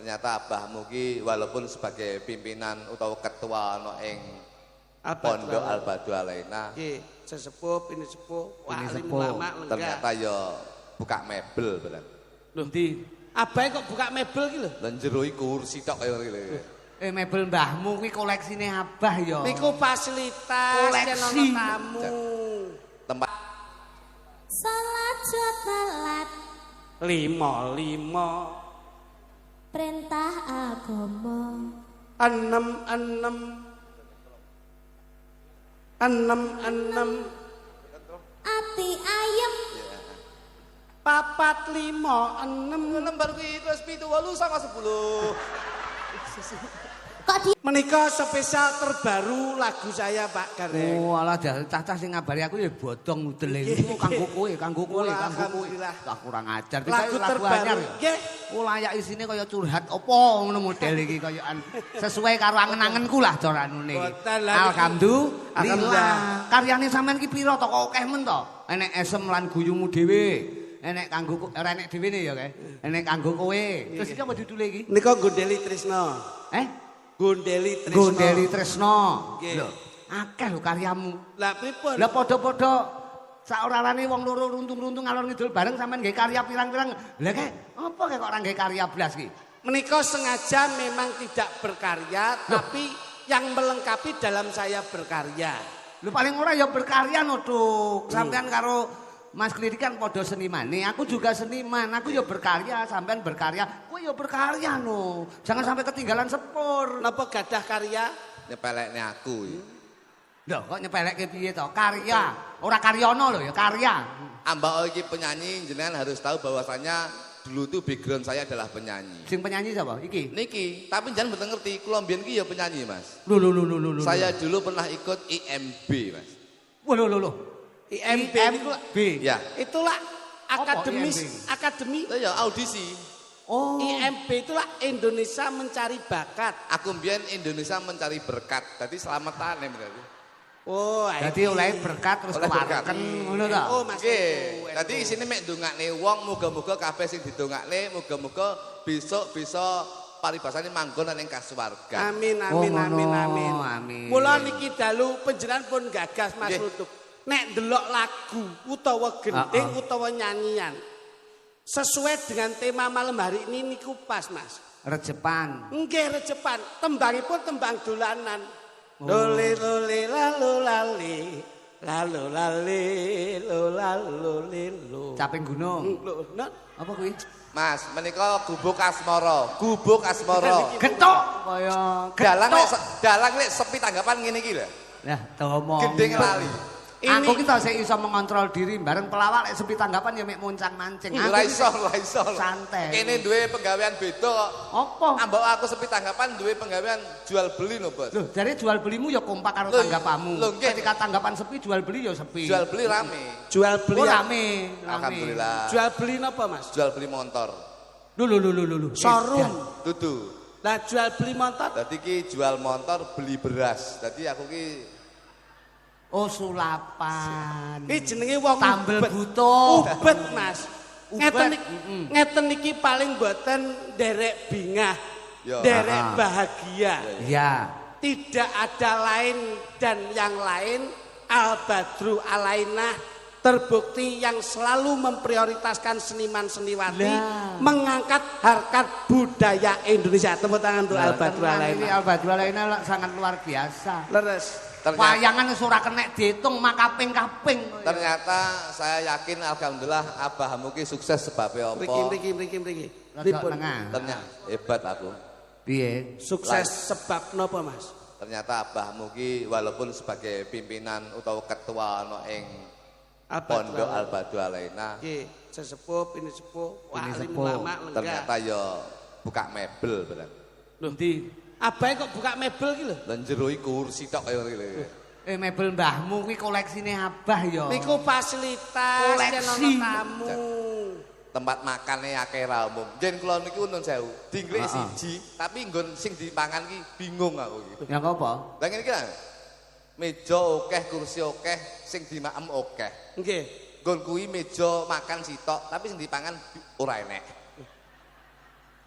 Ternyata abahmu ki walaupun sebagai pimpinan utawa ketua ana ing Pondok Al-Badu Alaina. Nggih, sesepuh, ini sepuh, Ini ulama lenggah. Ternyata ya buka mebel bener. Lho ndi? Abahe kok buka mebel ki lho? Lan jero kursi tok kaya ngene. Mebel mbahmu kuwi koleksine abah ya. Niku fasilitas Koleksi. yen ana tamu. Tempat Salat salat Lima perintah agama enam ati ayem papat lima enam lembar kuwi wis 7 8 sama 10. kok di menika spesial terbaru lagu saya Pak Gareng. Oh, alah cacah sing ngabari aku ya bodong mudele. Iku kanggo kowe. Alhamdulillah. Lah kurang ajar. Lagu terbaru. Nggih. Oh, layak isine kaya curhat apa ngono model iki kayaan sesuai karo angen-angenku lah coranune iki. Boten lah. Alhamdulillah. Karyane sampean ki pira to kok akeh men to? Enek esem lan guyumu dhewe. Enek kanggo ora enek dhewene ya kae. Enek kanggo kowe. Terus iki apa judule iki? Nika Gondeli Trisno. Gondeli Trisno. Gondeli Tresno. Nggih. Lho, akeh lho karyamu. Lah pripun? Lah padha-padha saorarane wong loro runtung-runtung ngalor ngidul bareng sampean nggih karya pirang-pirang. Lah kek apa kek kok ora nggih karya blas ki? Menika sengaja memang tidak berkarya, tapi yang melengkapi dalam saya berkarya. Lho paling ora ya berkarya no Duk. Sampean karo Mas Kliri kan padha senimane, aku juga seniman. Aku ya berkarya, sampean berkarya, kowe ya berkarya no. Jangan sampai ketinggalan sepur. Napa gadah karya? Nyepelekne aku iki. Lho kok nyepelekke piye to? Karya. Ora karyono lho ya karya. Ambak iki penyanyi jenengan harus tahu bahwasanya dulu tuh background saya adalah penyanyi. Sing penyanyi sapa? Iki. Niki, tapi jangan mboten ngerti, kula mbiyen ki ya penyanyi, Mas. Lho. Saya dulu pernah ikut IMB, Mas. Wah lho. IMB B. Ya. itulah Apa akademis, IMB? akademi Lah ya audisi. Oh. IMB itulah Indonesia Mencari Bakat. Aku mbiyen Indonesia mencari berkat. Dadi selamatan ya berarti. Oh, Jadi oleh berkat terus Oleh berkat. kewareken ngono to. Oh, Mas. Nggih. Dadi isine mek ndongakne wong, muga-muga kabeh sing didongakne muga-muga besok bisa paribasane manggon ning kasuwargan. Amin. Amin. Mula niki dalu panjenengan pun gagas Mas Nggih. Lutut. Nek delok lagu utawa gending utawa nyanyian sesuai dengan tema malam hari ini niku pas Mas. Rejepan. Nggih rejepan, tembangipun tembang dolanan. Lole lole lalu lali. Lalu lali lalu lilo. Caping gunung. Lho, nah, Apa kuwi? Mas, menika gubuk asmara. Gubuk asmara. Getok kaya Dalang lek sepi tanggapan ngene iki lho. Lah, tomo. Gending lali. Aku kita sik iso mengontrol diri bareng pelawak lek sepi tanggapan ya mek moncang-mancing. Ora iso. Santai. Kene duwe penggawean beda kok. Apa? Ambok aku sepi tanggapan duwe penggawean jual beli lho, Bos. Loh, dari jual belimu ya kompak karo Loh, tanggapanmu. loh, nggih. Ketika tanggapan sepi, jual beli ya sepi. Jual beli rame. jual beli Oh, rame. Alhamdulillah. Jual beli napa Mas? Jual beli motor. Lho. Showroom. Dudu. Lah jual beli motor. Dadi ki jual motor beli beras. Dadi aku ki Oh, sulapan. Iki jenenge wong Tambel ubet. butuh. Ubet, Mas. Ubet. Ngeten iki paling boten derek bingah. Ya. Derek bahagia. Iya. Tidak ada lain dan yang lain Al-Badru Alaina terbukti yang selalu memprioritaskan seniman-seniwati Lah. mengangkat harkat budaya Indonesia. Tepuk tangan untuk Al-Badru Tenang, ini Alaina. Al-Badru Alaina sangat luar biasa. Leres. Wayangan wis ora kenek diitung makaping-kaping. ternyata saya yakin alhamdulillah abahmu ki sukses sebabnya apa? Mriki. Rada tengah. Ternyata hebat aku. Piye? Sukses sebab napa, Mas? Ternyata abahmu ki walaupun sebagai pimpinan utawa ketua ana ing Pondok Al-Badu Alaina. Nggih, sesepuh, ini sepuh, Ini wali sepuh. ulama lenggah. Ternyata ya buka mebel bener. Lho ndi? Abahe kok buka mebel ki lho. Lan jero kursi tok kaya ngene. Mebel mbahmu kuwi koleksine abah ya. Niku fasilitas Koleksi. yen ana tamu. Tempat makannya akeh ra umum. Jen kula niku nun sewu, dinglik siji, tapi nggon sing dipangan ki bingung aku iki. Ya apa? Lah ngene iki lho. Meja akeh, kursi akeh, sing dimakem akeh. Nggih. Nggon kuwi meja makan sitok, tapi sing dipangan ora enek.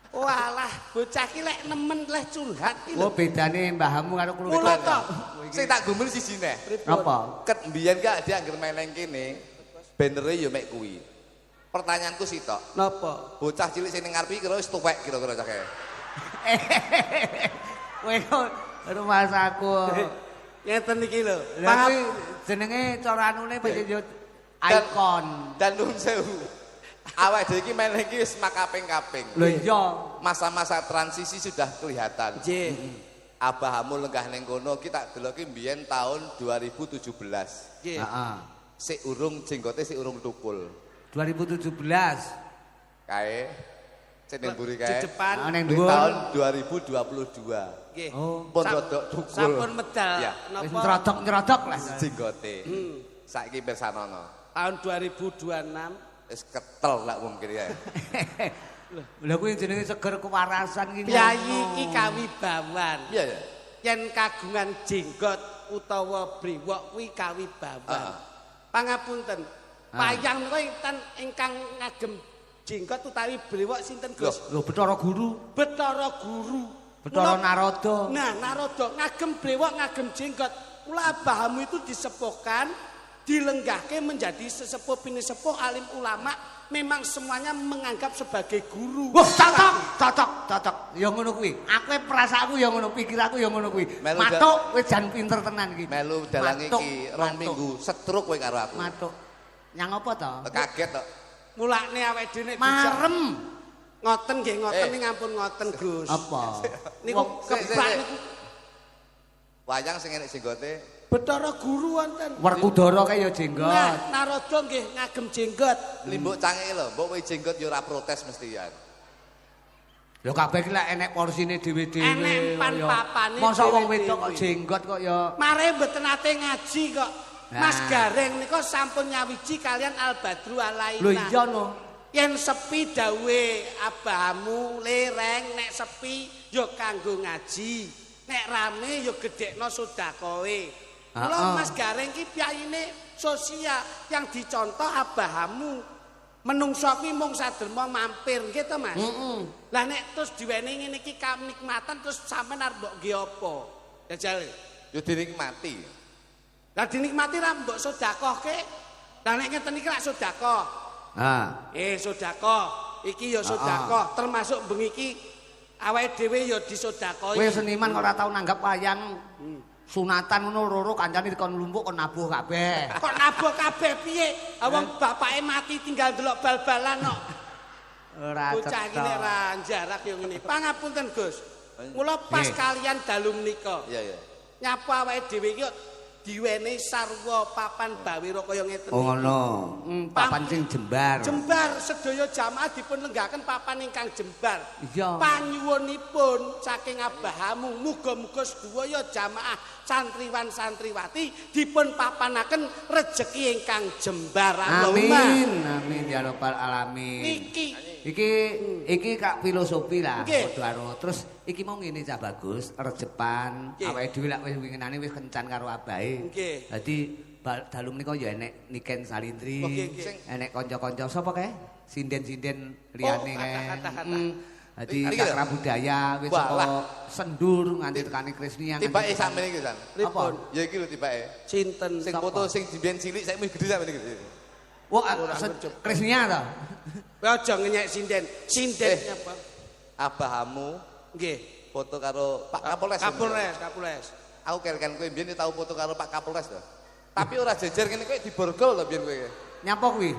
Walah, bocah ki lek nemen leh curhat ki lho. Oh, bedane mbahmu karo kulo. Mula to. Sing tak gumul siji neh. Apa? Ket mbiyen gak dia anggere meneng kene, banere ya mek kuwi. Pertanyaanku sitok. Napa? Bocah cilik sing ning ngarep iki kira wis tuwek kira-kira cake. Kowe kok rumah saku. Ngeten iki lho. Lah kuwi jenenge cara anune pancen yo ikon. Dan nuwun sewu. Awake dhewe iki meneh iki wis makaping-kaping. Lho iya. Masa-masa transisi sudah kelihatan. Nggih. Abahmu lenggah ning kono ki tak deloki mbiyen tahun 2017. Nggih. Heeh. Sik urung jenggote sik urung tukul. 2017. Kae sing ning mburi Di kae. depan. Ning Kuwi dhuwur. tahun 2022. Nggih. Oh, Pun rodok tukul. Sampun medal. Iya. wis Napa? nyrodok lah. Jenggote. Saiki pirsanono. Tahun 2026. Wis ketel lak wong kiri kae. Lha kuwi jenenge seger kewarasan ki. Piyayi iki kawibawan. Iya ya. Yen kagungan jenggot utawa brewok kuwi kawibawan. Pangapunten. Payang menika ingkang ngagem jenggot utawi brewok sinten Gus? Lho Bathara Guru. Bathara Guru. Bathara Narada. Nah, Narada ngagem brewok, ngagem jenggot. Kula abahamu itu disepuhkan, dilenggahke menjadi sesepuh pinisepuh alim ulama, memang semuanya menganggap sebagai guru. Wah, cocok. Ya ngono kuwi. Aku perasaanku ya ngono, pikiranku ya ngono kuwi. Melu Matuk wis jan pinter tenan iki. Melu dalang Matuk, iki rong matuk. minggu setruk kowe karo aku. Matuk. Nyang apa to? Kaget tok. Mulane awake dhewe nek Marem. ngoten nggih ngoten ning ampun ngoten Gus. Apa? Niku sik, kebak sik. niku Wayang sing enek jenggote. Bathara Guru wonten. Werkudara kae ya jenggot. Nah, Narada nggih ngagem jenggot. Limbuk canggih lho, mbok kowe jenggot ya ora protes mesti ya. Ya kabeh ki lek enek porsine dhewe-dhewe. Enek pan-papane Masa wong dhewe-dhewe. wedok kok jenggot kok ya. Mare mboten nate ngaji kok. Nah. Mas Gareng nika sampun nyawiji kalian Al Badru Alaina. Lho iya no. Yen sepi dawe abahamu lereng nek sepi ya kanggo ngaji. Nek rame ya gedhekno sedakoe. Mula Mas Gareng ki piyayine sosial yang dicontoh abahamu. Menungso kuwi mung saderma mampir nggih to Mas? Lah nek terus diwenehi ngene iki kanikmatan terus sampean arep mbok nggih apa? Jajal. Yo dinikmati. Lah dinikmati ra mbok sedekahke. Lah nek ngeten iki lak sedekah. Sedekah. Iki ya sedekah, termasuk bengi iki awake dhewe ya disedekahi. Kowe seniman kok ora tau nanggap wayang sunatan ngono loro kancane kon lumpuk kon nabuh kabeh. Kok nabuh kabeh piye? Wong bapake mati tinggal delok bal-balan kok. Ora Bocah iki nek ra jarak yo ngene. Pangapunten Gus. Mula pas kalian dalu menika. Iya ya. Nyapa awake dhewe iki diwenehi sarwa papan bawira kaya ngeten. Oh ngono. Papan sing jembar. Jembar sedaya jamaah dipun lenggahaken papan ingkang jembar. Iya. Panyuwunipun saking abahamu muga-muga sedaya jamaah santriwan santriwati dipun papanaken rejeki ingkang jembar. Amin. Amin ya rabbal alamin. Iki kak filosofi lah padha karo. Terus iki mau ngene cah bagus, rejepan awake dhewe lak wis winginane wis kencan karo abahe. Dadi dalu menika ya enek Niken Salindri, enek kanca-kanca sapa kae? Sinden-sinden liyane kae. Dadi cakra budaya wis saka Sendur nganti tekani Krisnia. Tibake sakmene iki San. Apa? Ya iki lho tibake. Sinten Sing foto sing dimben cilik saiki wis gede sakmene gede. Wah, Krisnia ta? Kowe aja ngenyek sinden. Sinden apa? Abahamu Nggih. foto karo Pak Kapolres. Kapolres. Aku kerekan kowe mbiyen tau foto karo Pak Kapolres to. Tapi ora jejer ngene kowe diborgol to mbiyen kowe. Nyapa kuwi?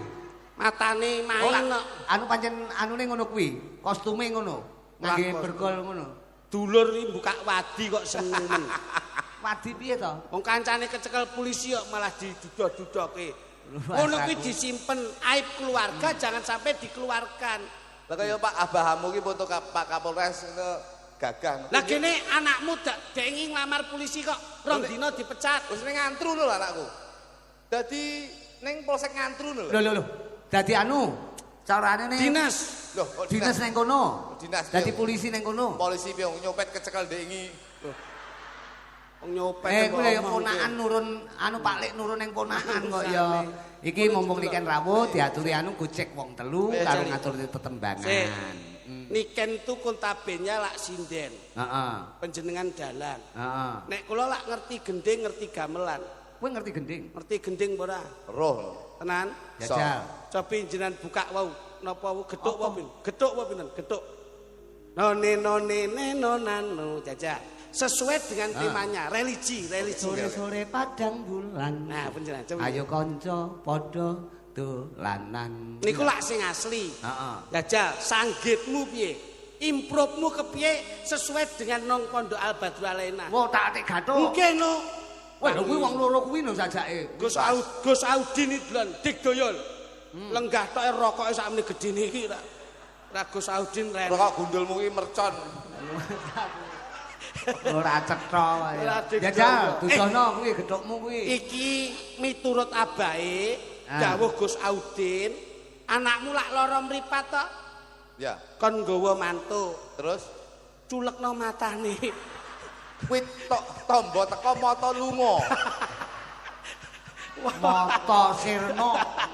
Matane main kok. Anu pancen anune ngono kuwi, kostume ngono. Ngangge bergol ngono. Dulur iki buka wadi kok seneng. Wadi piye to? Wong kancane kecekel polisi kok malah didudoh-dudohke. Ngono kuwi disimpen aib keluarga jangan sampai dikeluarkan. Lah kaya Pak Abahamu ki foto Pak Kapolres itu gagah. Lah kene anakmu dek ingin nglamar polisi kok rong dina dipecat. Wis ning ngantru lho anakku. Dadi ning polsek ngantru lho. Lho. Dadi anu, carane ning Dinas. Loh, dinas ning kono. Dinas. Dadi polisi ning kono. Polisi piye nyopet kecekel ndek iki. Wong nyopet. Kuwi ya ponakan nurun anu Pak Lek nurun ning ponakan kok ya. Iki mumpung niken rawuh diaturi anu gocek wong telu karo ngatur tetembangan. Niken tu kontabenya lak sinden. Heeh. Panjenengan dalan. Heeh. Nek kula lak ngerti gending, ngerti gamelan. Kowe ngerti gending? Ngerti gending apa ora? Roh. Tenan? Jajal. Coba jenengan buka wau. Napa wau gethuk apa pin? Gethuk apa pinten? Gethuk. None nonano jajal. Sesuai dengan temanya, religi. Sore-sore padang bulan. Nah, panjenengan coba. Ayo kanca padha dolanan. Niku lak sing asli. Heeh. Jajal, sanggitmu piye? Improvmu kepiye sesuai dengan nong Pondok Al Badru Alaina. Wo tak atik gathuk. Nggih no. Wah, kuwi wong loro kuwi no sajake. Gus Audin idlan dik doyol. Lenggah tok rokoke sakmene gedene iki ra. Ra Gus Audin ren. Rokok gundulmu ki mercon. Ora cetha wae. Ora dik Jajal, doyol. dudono kuwi gethukmu kuwi. Iki miturut abahe dawuh Gus Audin, anakmu lak lara mripat to? Ya. Kon nggawa mantu, Terus culekno matane. kuwi tok tombo teko mata lunga. Mata sirna.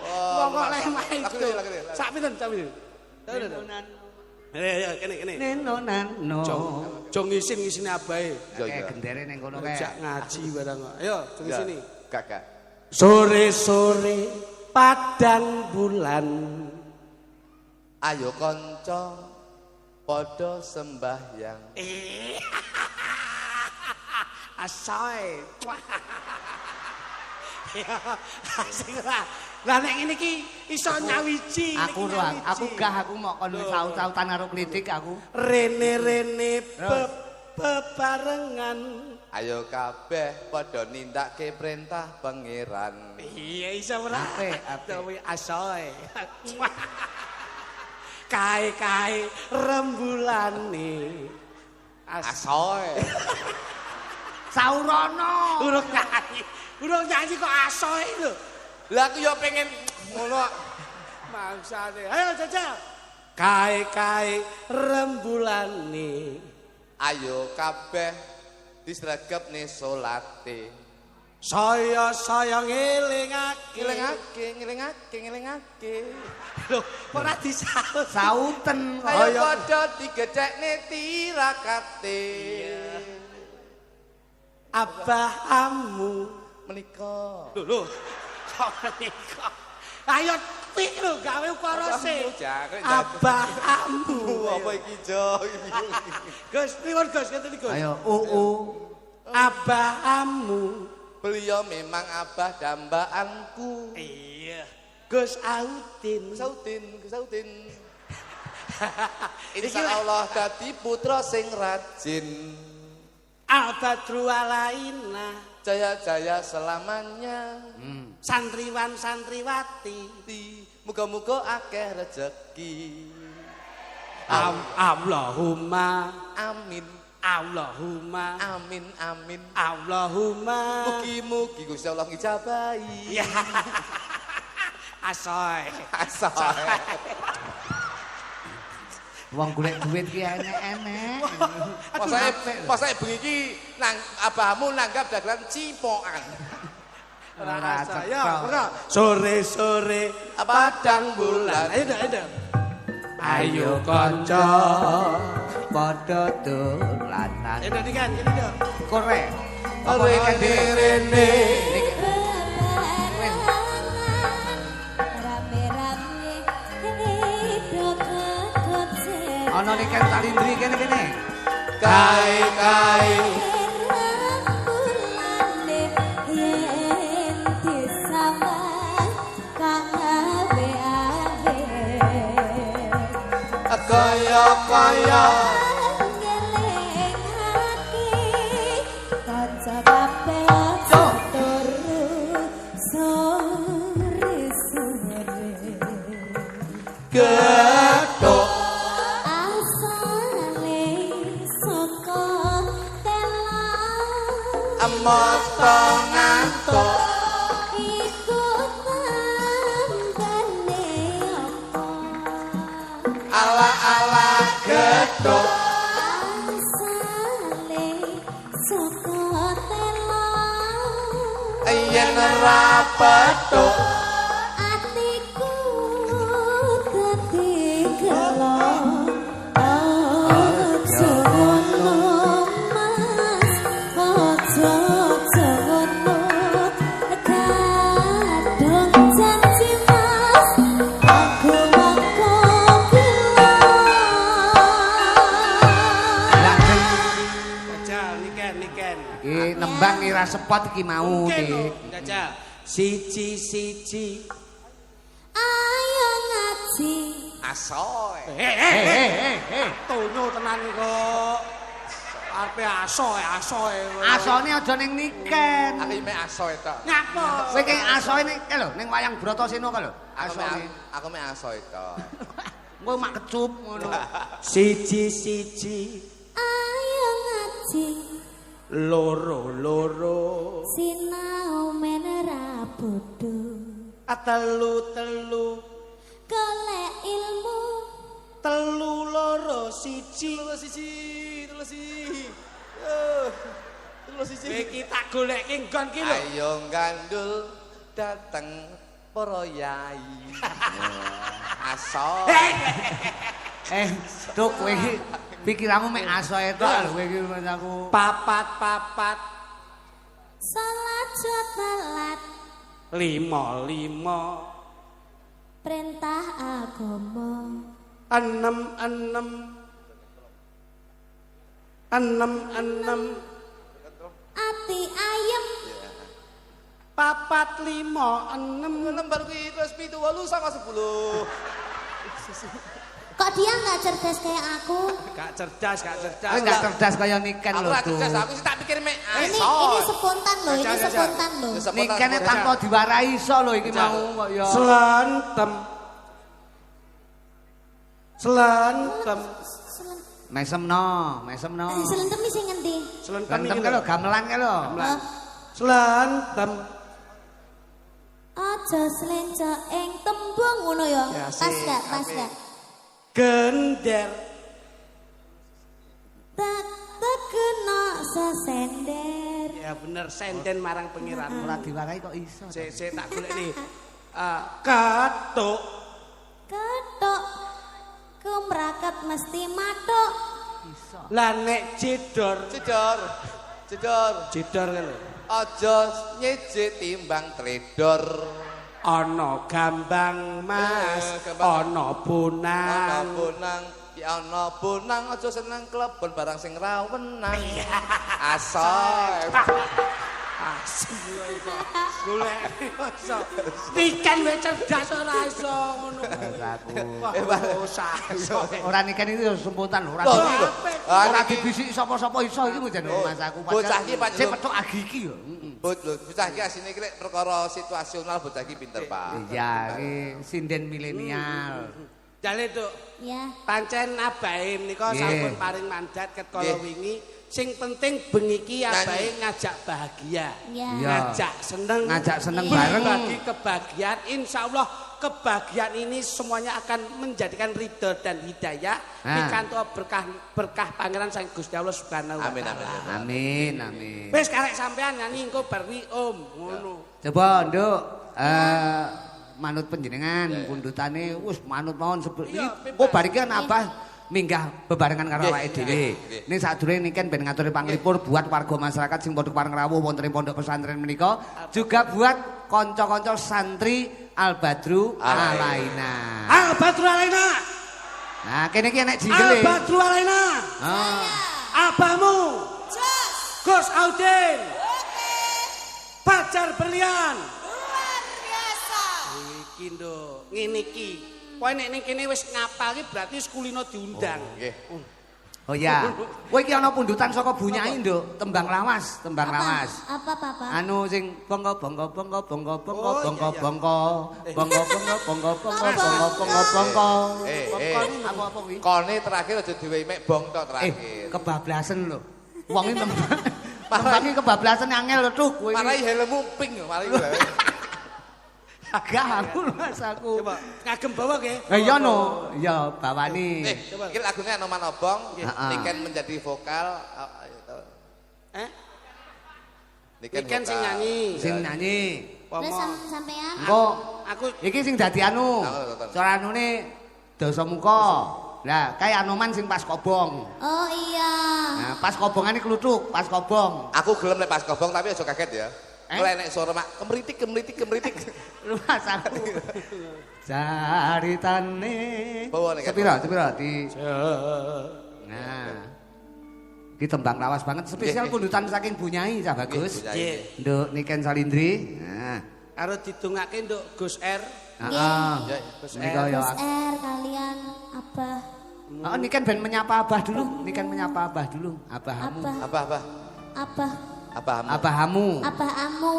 Wong kok leh main Lagu itu. ini, lagu ini. Sak pinten, sak pinten? Ya, kene. Neno. Jong ngisin-ngisine abahe. Ya. Kayak gendere ning kono kae. Jak ngaji barang kok. Ayo, jong sini. Kakak. Sore-sore padang bulan. Ayo kanca padha sembahyang. Asoy. Ya, asik lah. Lah nek ngene iki iso nyawiji. Aku ruang, aku gah aku mau kon saut-sautan karo klitik aku. Rene bebarengan. Ayo kabeh padha nindakake perintah pangeran. Iya iso ora? Apik. Dewe asoy. Kae rembulane. Asoy. Saurono. Urung nyanyi kok asoy lho. Lah aku yo pengen ngono. Maksane. Ayo jajal. Kae rembulane. Ayo kabeh disregepne salate. Saya ngelingake. Ngelingake. Lho, ora disaut. Sauten kok. Ayo padha digecekne tirakate. Abahamu Menika. lho kok menika ayo pik lho gawe ukara sih abahamu Apa iki Jo? Gus priwon Gus ngeten iki Gus Ayo abahamu Beliau memang abah dambaanku. iya Gus Audin Sautin. Insya Allah dadi putra sing rajin. Al Badru Alaina Jaya-jaya selamanya. santriwan santriwati Muga-muga akeh rezeki. Allahumma Amin. Allahumma Amin. Allahumma Mugi-mugi Gusti Allah ngijabahi. ya asoy Asal. wong golek duit ki enek-enek. Masake bengi iki nang abahmu nanggap dagelan cipokan. Ora ya cetha. sore-sore Padang bulan. ayo ayo kanca Padha dolanan. ini kan ini dong Korek. Apa Rene. Rame-rame hidup kedotse. Ana ning Talindri kene. Kai. Rambulane yen disambang kang awe-awe. Kaya. Ngeling hati kanca kabeh aja turu sore-sore. Gedhok Asale saka tela mata ngantuk. iku tambane apa Ala gedhok. asale saka tela Yen ora petuk. atiku dadi gelo Iki nembang ira sepot iki mau iki. Jajal. Siji. Ayo ngaji. Asoy. Tonyo tenan kok. Arepe asoe. Asone aja ning niken. Aku mek asoy tok. Ngapa? Kowe ki asoe ning lho ning wayang Bratasena ka lho. Asone. Aku mek asoy tok. Kowe mak kecup ngono. Siji. Ayo ngaji. Loro. Sinau menera bodho. Telu. Golek ilmu. Telu loro siji. Iki tak goleke nggon ki lho. Ayo gandul dateng para yai. Asoy. Duk kowe iki pikiranmu mek asoe tok lho kowe iki aku. Papat. Salat telat. 5. Perintah agama. 6. Ati ayem. 4, 5, 6. Lembar kuwi terus 7, 8, 9, 10. Kok dia nggak cerdas kayak aku? Gak cerdas. Kowe gak cerdas kaya niken Aku lho ora tuh. cerdas, aku sih tak pikir mek Ini asoy. spontan loh, ini Jajal. spontan loh. Nikene tanpa diwarai iso lho iki mau kok ya. Selentem. Mesemno. Selentem iki sing ngendi? Selentem Gantem iki ka lho, lho. gamelan ka lho. Oh, Selentem. aja slenjok ing tembung ngono ya. Ya, Pas asik, gak? asik. Gender. Tak tekena sesender. Ya bener senden marang pengiran. Ora diwarai kok iso. Sik tak golekne. Katuk. Ketok kemraket mesti matuk. Lah nek jedor. Jedor. Jedor kan lho. Aja nyejit timbang tledor. Ana gambang Mas, Gambang. ana bonang. Ana bonang aja seneng klebon barang sing rawenang. Asoy. Golek iso. Niken wis cerdas ora iso ngono. Ora niken iki sumputan lho, ora. Loh, iki lho. Ora dibisiki sapa-sapa iso iki mujane Mas aku. Bocah iki pancen sing petuk agiki yo. Bocah iki asine iki lek perkara situasional bocah iki pinter, Pak. Iya, iki sinden milenial. Jale Tuk, Ya. pancen abahe menika Nggih. sampun paring mandat ket kala Nggih. wingi. Sing penting bengi iki abahe Nyanyi. ngajak bahagia. Ya. Iya. Ngajak seneng Iya. bareng bagi kebahagiaan. Insyaallah kebahagiaan ini semuanya akan menjadikan ridho dan hidayah pikantuk berkah pangeran Sang Gusti Allah Subhanahu wa Amin, taala. Amin. Wis karek sampean nyanyi engko bar wi Om ngono. Coba Nduk, manut panjenengan pundutane wis manut mawon Iya, kok bar iki kan Abah minggah bebarengan karo Nggih, awake dhewe. nggih. Ning sadurunge niken ben ngaturi panglipur buat warga masyarakat sing padha pareng rawuh wonten ing pondok pesantren menika, juga buat kanca-kanca santri Al Badru Alaina. Al Badru Alaina. Nah, kene iki enek Al jingle. Badru Alaina. Ah. Abahmu. Gus Audin. Pacar berlian. Luar biasa. Iki nduk, ngene iki. Kowe nek ning kene wis ngapal iki berarti kulino diundang. Nggih. Oh ya. Kowe iki ana pundutan saka Bunyai, Nduk, tembang lawas. Apa? Anu sing bongko bongko bongko bongko bongko Oh, bongko iya, iya. bongko bongko bongko bongko bongko bongko bongko bongko. Apa kuwi? Kone terakhir aja diwehi mek bong tok terakhir. Kebablasan lho. Wong iki tembang iki kebablasan angel lho, Tuk. Kowe Marai iki. helmmu pink lho, mari kowe. Agak aku Mas aku. Coba kagem bawa ke? Iya no, iya bawani. Coba. Iki lagune Anoman Obong, Heeh. Niken menjadi vokal. Niken sing nyanyi. Sing nyanyi. Terus Pomo. sampean? Engko Aku iki sing dadi anu. Cara anune dasa muka. Lah, kayak Anoman sing pas kobong. Oh iya. Nah, pas kobongane kluthuk, pas kobong. Aku gelem lek pas kobong tapi aja kaget ya. Eh? Mulai nek suara mak kemritik. Luas aku. Caritane. Bawa nek. Sepira di. Nah. Ki tembang lawas banget spesial kundutan saking Bunyai cah bagus. Nggih. Nduk Niken Salindri. Nah. Karo didongake nduk Gus R. Heeh. Gus Nika R. ya. Gus R kalian Abah. Oh, Niken ben menyapa Abah dulu. Niken menyapa Abah dulu. Abahamu. Abah. Abahamu. Abah Amu.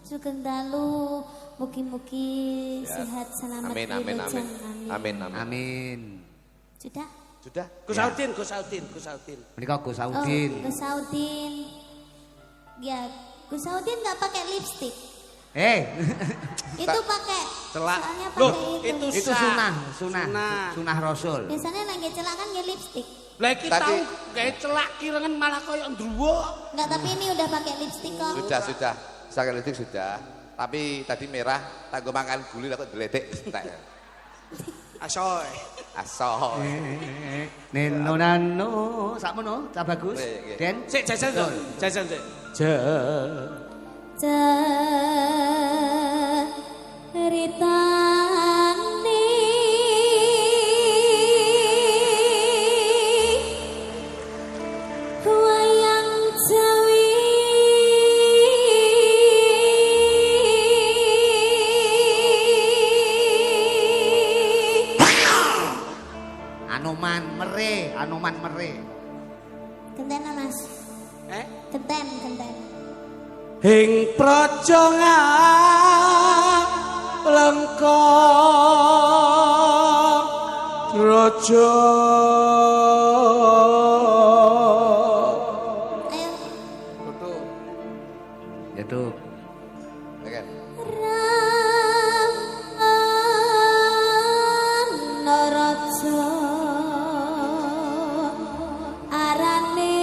Sugeng dalu. Mugi-mugi sehat selamat. Amin. Sudah? Gus Audin. Menika Gus Oh, Audin. Gus Audin. Ya, Gus Audin nggak pakai lipstik. Itu pakai. Celak. Soalnya Loh, pakai itu. Itu sunah Rasul. Biasanya lagi celak kan ya lipstik. Lah iki tau gawe celak kirengan malah koyo ndruwo. Enggak, tapi ini udah pakai lipstik kok. Sudah. Sakit litik sudah. Tapi tadi merah, tak gue makan guli aku deledek. Asoy. Neno nano, sakmono, cah bagus. Den, Sik jajan to. Jajan sik. Ceritane wayang Jawi Anoman mere. Genten Mas. Genten. Hing praja ngalengka raja. Ayo. Tutup. Ya tuh. Oke. Naraja arane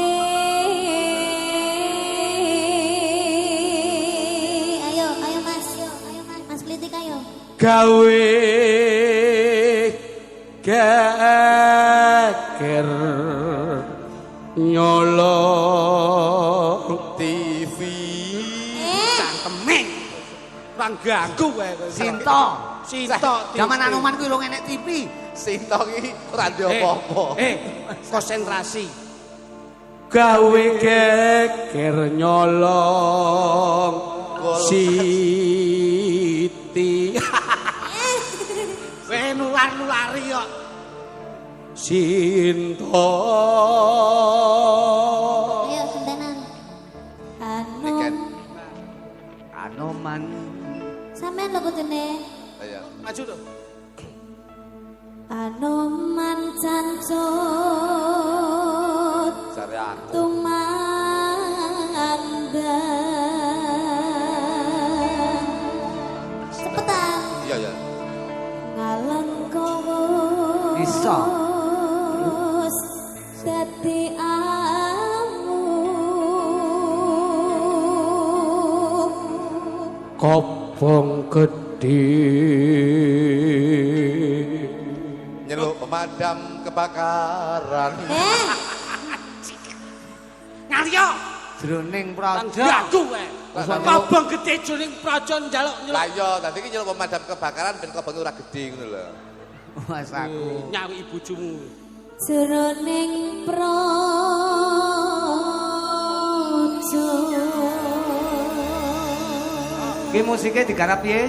ayo Mas Klitik ayo Gawe geger nyolong TV cangkeming ora ganggu wae kowe. Sinto. Sinto. Zaman Anoman kuwi lho enek TV. Sinto iki ora ndek apa-apa. Konsentrasi. Gawe geger nyolong Siti. Weh nular-nulari kok. Sinto. ayo gentenan Anoman. sampean lho kudune Ayo. Maju tuh. Anoman cancut Jare aku. tumandang cepetan Iya. ngalengkowo Iso. dadi amu Kobong gede. Nyeluk pemadam kebakaran. Ngaryo. Jroning Tang praja. gagu wae. Kobong gede jroning praja njaluk Lah iya, tadi ki nyeluk pemadam kebakaran ben kobonge ora gede ngono lho. Mas aku. nyawi bojomu. jroning praja Ki musiknya digarap piye?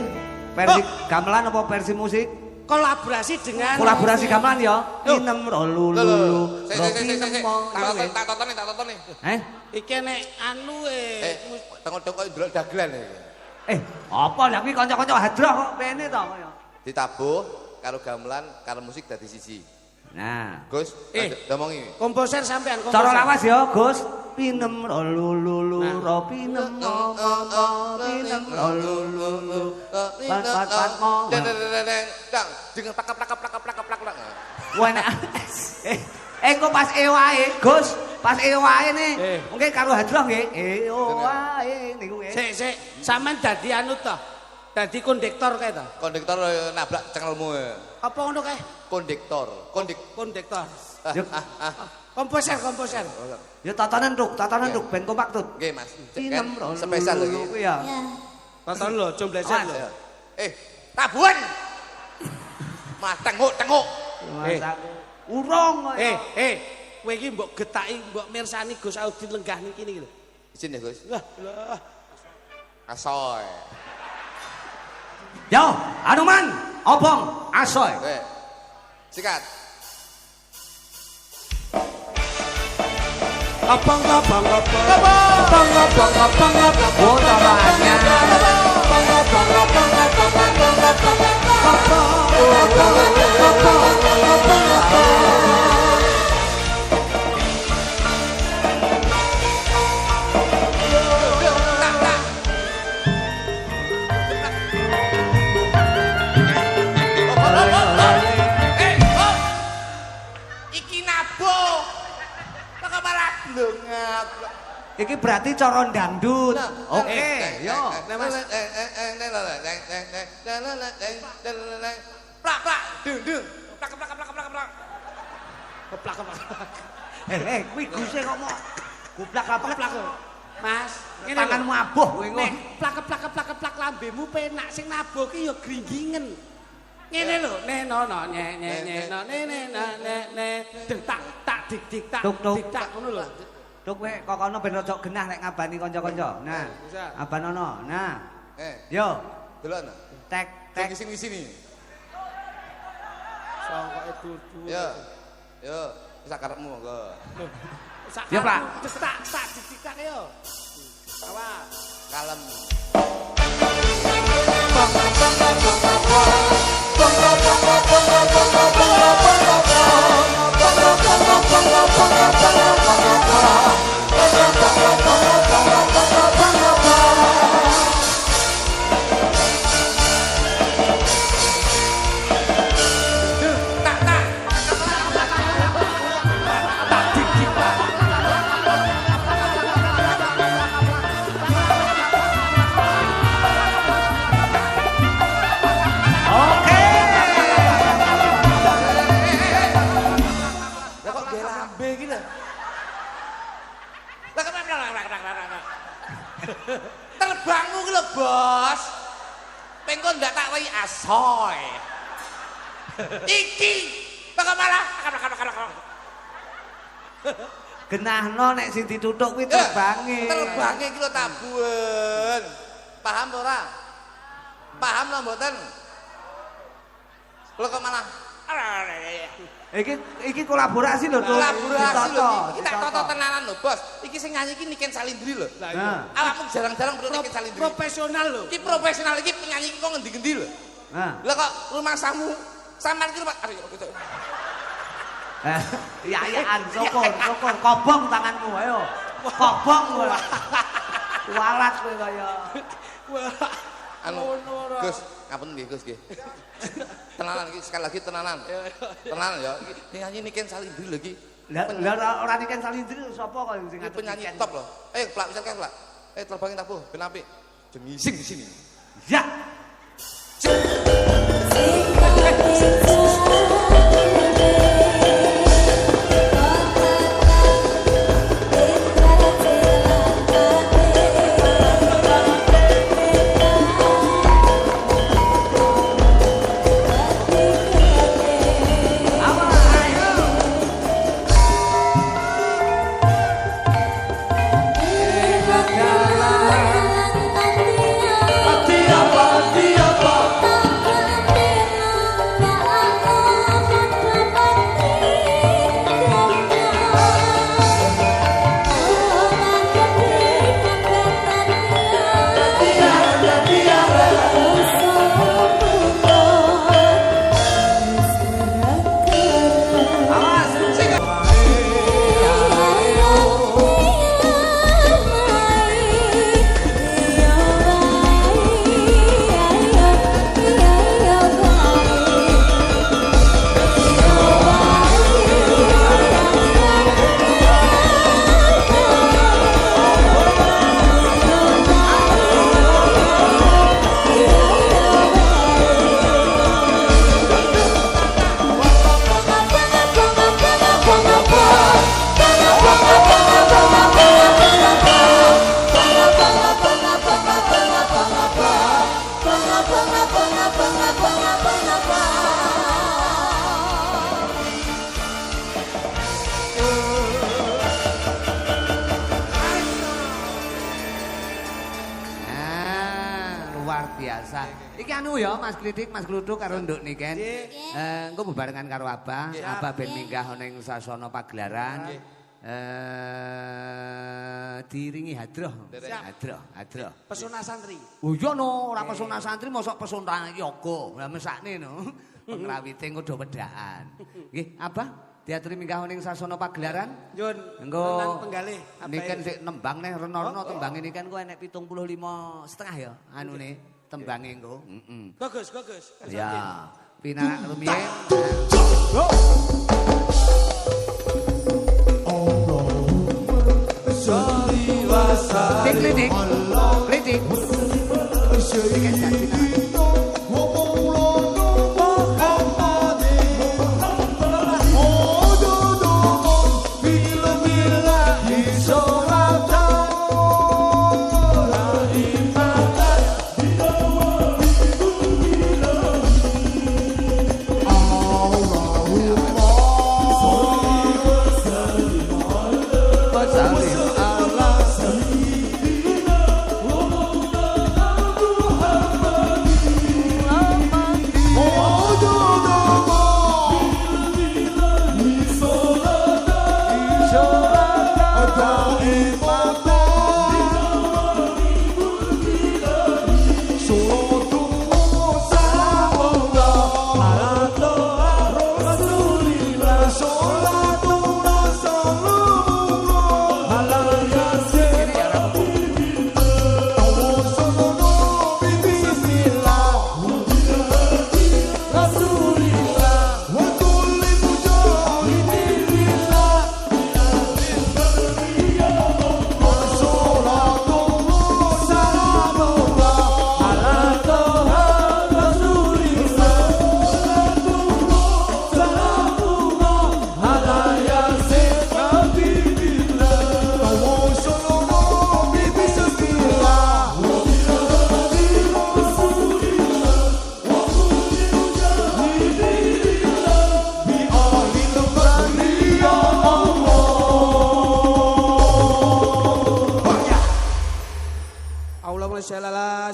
Versi gamelan apa versi musik? Kolaborasi dengan Kolaborasi gamelan ya. Loh. Inem rolulu. Tak tonton nih. iki nek anu Tengok-tengok ndelok dagelan iki. Apa lha kuwi kanca-kanca hadroh kok pene to kaya. Ditabuh karo gamelan karo musik dadi siji. Nah, Gus, ngomongi. komposer sampean cara lawas ya, Gus. Pinem rolulu ro pinem pinem rolulu. Pat mo. Dang, dengan plak. Wah nek engko pas wae, Gus. Pas wae ne. Mungkin karo hadroh nggih. Wae niku nggih. Sik, sampean dadi anu to. Dadi kondektor kae to. Kondektor nabrak cengelmu. Apa ngono kae? Kondektor. Kondektor. Yuk. Komposer. Ya tatanan truk ben kompak tut. Nggih, Mas. Pinem rolulu. Spesial lagi. Kuwi ya. ya Tonton lho, jomblesan lho. Tabuhan. Mas tenguk. Mas aku. Urung kok. kowe iki mbok getaki mbok mirsani Gus Audi lenggah niki niki lho. Izin ya Gus. Lah, Asoy. Yo, Anuman, obong, asoy. Oke. Sikat. Abang. Iki nabo. Kok malah blengak. Iki berarti cara dangdut. Oke, yo. Plak plak dung dung. Plak. Kuwi guse kok mau gublak apa Plak. Mas, ngene tanganmu abuh kowe nek plak lambemu penak sing nabo ki ya gringgingen. Ngene lho, nenono ne dek tak dik tak ngono lho. Tuk kowe kok kono ben aja genah nek ngabani kanca-kanca. Nah, bisa. abanono. Nah. Yo, Delok. tek. Di sini. Sangkoke dudu. Yo, sak karepmu monggo. Ya, Pak. Tak dik yo. Awas. Kalem. Terbangmu ki lho, Bos. Pengko ndak tak wehi asoy. Iki kok malah Genahno nek sing dituthuk kuwi terbange. Terbange ki lho tabun. Paham ta ora? Paham lho mboten? Lho kok malah Iki kolaborasi lho, Tuk. kolaborasi lho iki tak toto tenanan lho, Bos. Iki sing nyanyi iki Niken Salindri lho. Nah. Awakmu jarang-jarang perlu Niken Salindri. Profesional lho. Iki profesional iki penyanyi iki kok ngendi-ngendi lho. Nah. Lah kok rumah samu sampean ki rumah aduh gitu. Iya, syukur. Kobong tanganmu, ayo. Kobong kowe. Walat kowe kaya. Anu, Gus, ngapunten nggih, Gus nggih. Tenanan iki sekali lagi tenanan. Tenanan ya. Iki nyanyi Niken Salindri lho iki. Lah ora Niken Salindri sapa kok sing Iki penyanyi top loh. Plak misalkan plak. Terbangin tabuh, ben apik. Jengising di sini. Ya. Tiap biasa. Iki anu ya Mas Klitik, Mas Kluduk karo Nduk Niken. Engko bebarengan karo Abah, Abah ben minggah ning sasana pagelaran. Diringi hadroh. Hadroh. Pesona santri. Oh iya no, ora pesona santri mosok pesona yoga. Lah mesakne no. Pengrawite engko do wedaan. Nggih, Abah diaturi minggah ning sasana pagelaran. Nyun. Engko penggalih. niken sik nembang neh rena-rena tembange niken kok enek 75,5 ya anune tembange engko. Bagus. Ya. Pinarak rumiyin. Klitik. Niken jadi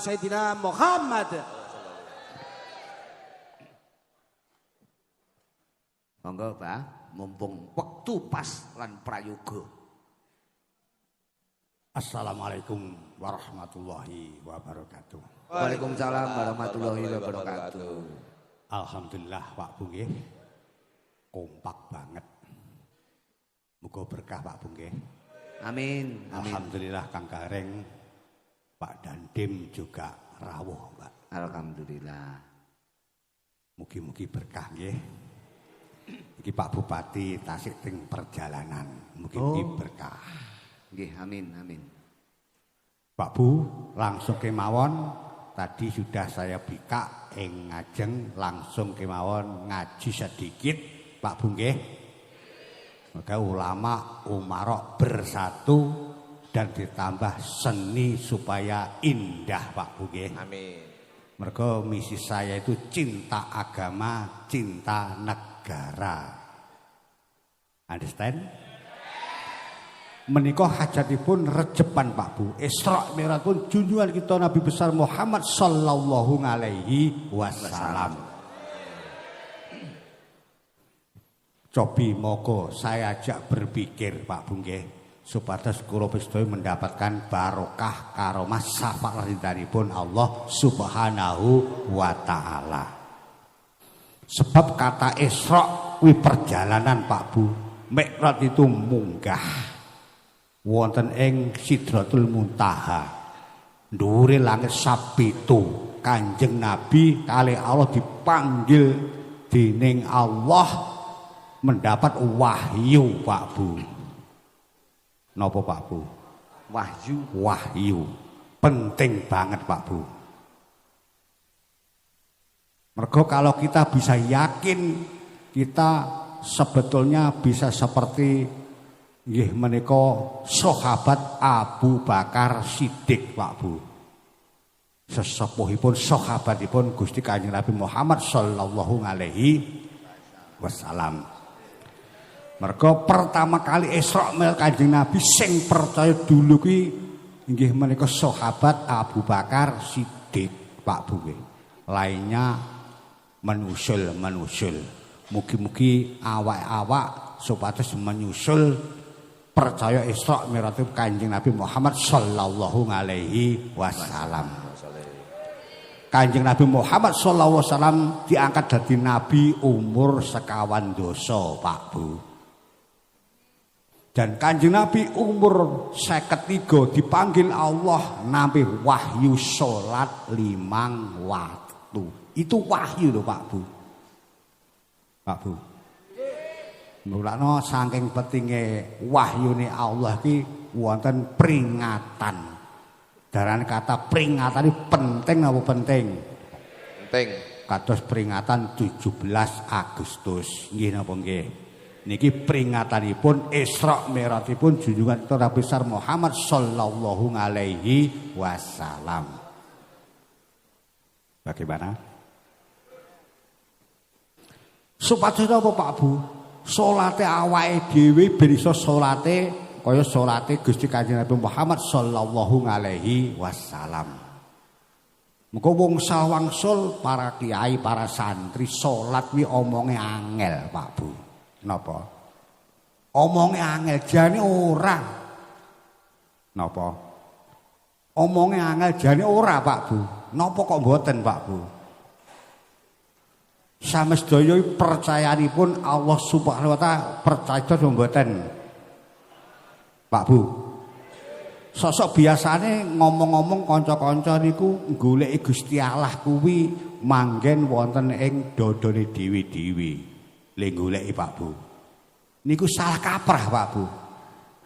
Sayyidina Muhammad. Monggo, Pak, mumpung wektu pas lan prayoga. Assalamualaikum warahmatullahi wabarakatuh. Waalaikumsalam warahmatullahi wabarakatuh. Alhamdulillah Pak Bu nggih. Kompak banget. Muga berkah Pak Bu nggih. Amin. Alhamdulillah Kang Gareng, Pak Dandim juga rawuh, Pak. Alhamdulillah. Mugi-mugi berkah nggih. Iki Pak Bupati Tasik teng perjalanan. Mugi-mugi berkah. Nggih, amin. Pak Bu, langsung kemawon. Tadi sudah saya bika ing ngajeng langsung kemawon ngaji sedikit, Pak Bu nggih. Maka ulama umarok bersatu dan ditambah seni supaya indah Pak Bu nggih. Amin. Mergo misi saya itu cinta agama, cinta negara. Understand? Menika hajatipun rejepan Pak Bu. Isra Mi'raj pun junjungan kita Nabi besar Muhammad sallallahu alaihi wasallam. Cobi moko saya ajak berpikir Pak Bu nggih. Supados kula sedaya mendapatkan barokah karomah syafaat ridhanipun Allah Subhanahu wa taala. Sebab kata Isra kuwi perjalanan Pak Bu. Mi'raj itu munggah wonten ing Sidratul Muntaha. Dhuwure langit sapitu. Kanjeng Nabi kalih Allah dipanggil dening Allah mendapat wahyu Pak Bu. Napa Pak Bu? Wahyu. Penting banget Pak Bu. Mergo kalau kita bisa yakin kita sebetulnya bisa seperti nggih menika sahabat Abu Bakar Siddiq Pak Bu. Sesepuhipun sahabatipun Gusti Kanjeng Nabi Muhammad sallallahu alaihi wasallam. Mergo pertama kali Isra Mi'raj Kanjeng Nabi sing percaya dulu kuwi inggih menika sahabat Abu Bakar Siddiq Pak Bu nggih. Lainnya menusul. Mugi-mugi awak-awak supados menyusul percaya Isra Mi'raj Kanjeng Nabi Muhammad sallallahu alaihi wasallam. Kanjeng Nabi Muhammad sallallahu alaihi wasallam diangkat dadi nabi umur 50 doso, Pak Bu. Dan Kanjeng Nabi umur 53 dipanggil Allah nampi wahyu salat 5 waktu. Itu wahyu lho Pak Bu. Pak Bu. Mulane saking pentinge wahyune Allah iki wonten peringatan. Darane kata peringatan iki penting apa penting? Penting. Kados peringatan 17 Agustus. Nggih napa nggih? Niki peringatanipun Isra Mi'rajipun junjungan kita Nabi besar Muhammad sallallahu alaihi wasallam. Bagaimana? Supados apa Pak Bu? Salate awake dhewe ben iso salate kaya salate Gusti Kanjeng Nabi Muhammad sallallahu alaihi wasallam. Muga wong sawangsul para kiai, para santri salat kuwi omonge angel, Pak Bu. Napa? Omonge angel jane ora. Napa? Omonge angel jane ora, Pak Bu. Napa kok mboten, Pak Bu? Samestaya percayanipun Allah Subhanahu wa taala percaya mboten? Pak Bu. Sosok biasane ngomong-ngomong kanca-kanca niku goleki Gusti Allah kuwi manggen wonten ing dodone dhewe-dhewe. Le goleki Pak Bu. Niku salah kaprah Pak Bu.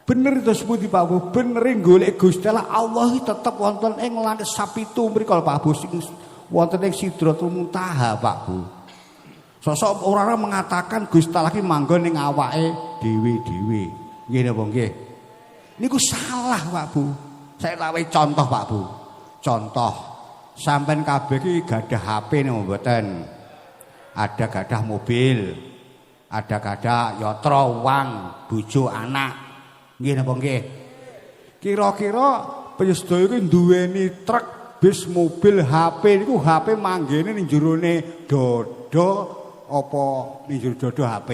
Bener itu sepundi Pak Bu, bener goleki Gusti Allah iki tetep wonten ing langit sapitu mriku Pak Bu sing wonten ing Sidratul Muntaha Pak Bu. Sosok orang-orang mengatakan Gusti Allah iki manggon ning awake dhewe-dhewe. Nggih napa nggih? Niku salah Pak Bu. Saya lawe contoh Pak Bu. Contoh sampean kabeh iki gadah HP napa mboten? Ada gadah mobil. Ada gadah yatra uang, bojo anak. Nggih napa nggih? Kira-kira panjenengan iki duweni truk, bis, mobil, HP niku HP manggene ning jerone dada apa ning jero dada HP?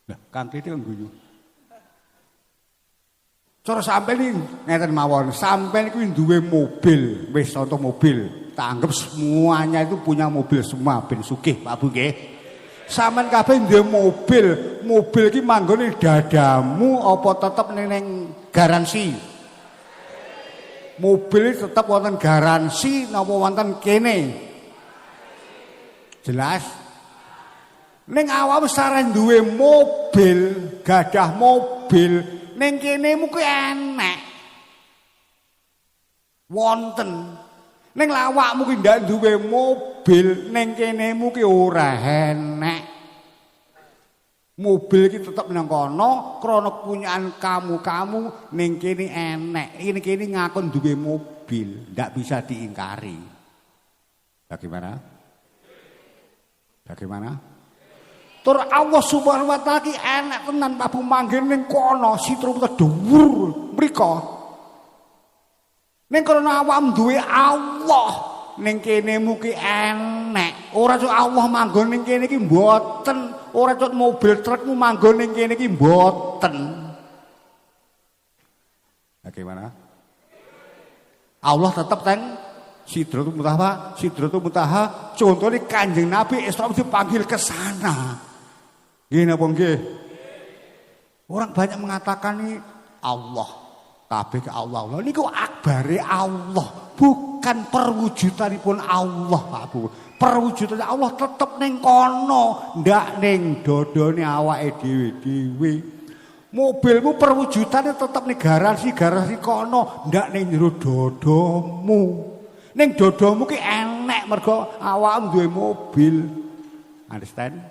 Lah, Kang Titi kan guyu. Cara sampeyan iki ngeten mawon, sampeyan iku duwe mobil, wis contoh mobil. Tak anggap semuanya itu punya mobil semua ben sugih Pak Bu nggih. Sampeyan kabeh duwe mobil, mobil iki manggone dadamu apa tetep ning garansi? Mobil tetep wonten garansi napa wonten kene? Jelas? Ning awakmu sareng duwe mobil, gadah mobil, ning kene muku enek. Wonten. Ning awakmu ki ndak duwe mobil, ning kene muki ora enek. Mobil iki tetep nang kono krana punyaan kamu ning kene enek. Ini kene ngakon duwe mobil, ndak bisa diingkari. Bagaimana? Bagaimana? Tur Allah Subhanahu wa taala ki enek tenan Pak Bu manggen ning kono Sidratul dhuwur mriko. Ning kono awakmu duwe Allah, ning kene muki enek. Ora cuk Allah manggon ning kene iki mboten. Ora cuk mobil trukmu manggon ning kene iki mboten. Bagaimana? Allah tetep teng Sidratul Muntaha. Sidratul Muntaha contone Kanjeng Nabi Isra dipanggil ke sana. Nggih napa nggih? Orang banyak mengatakan ini Allah. Kabeh ke Allah. Niku akbare Allah, bukan perwujudanipun Allah, Pak Bu. Perwujudan Allah tetep ning kono, ndak ning dodone awake dhewe-dhewe. Mobilmu perwujudane tetep ning garasi kono, ndak ning jero dodomu. Ning dodomu ki enek mergo awakmu duwe mobil. Understand?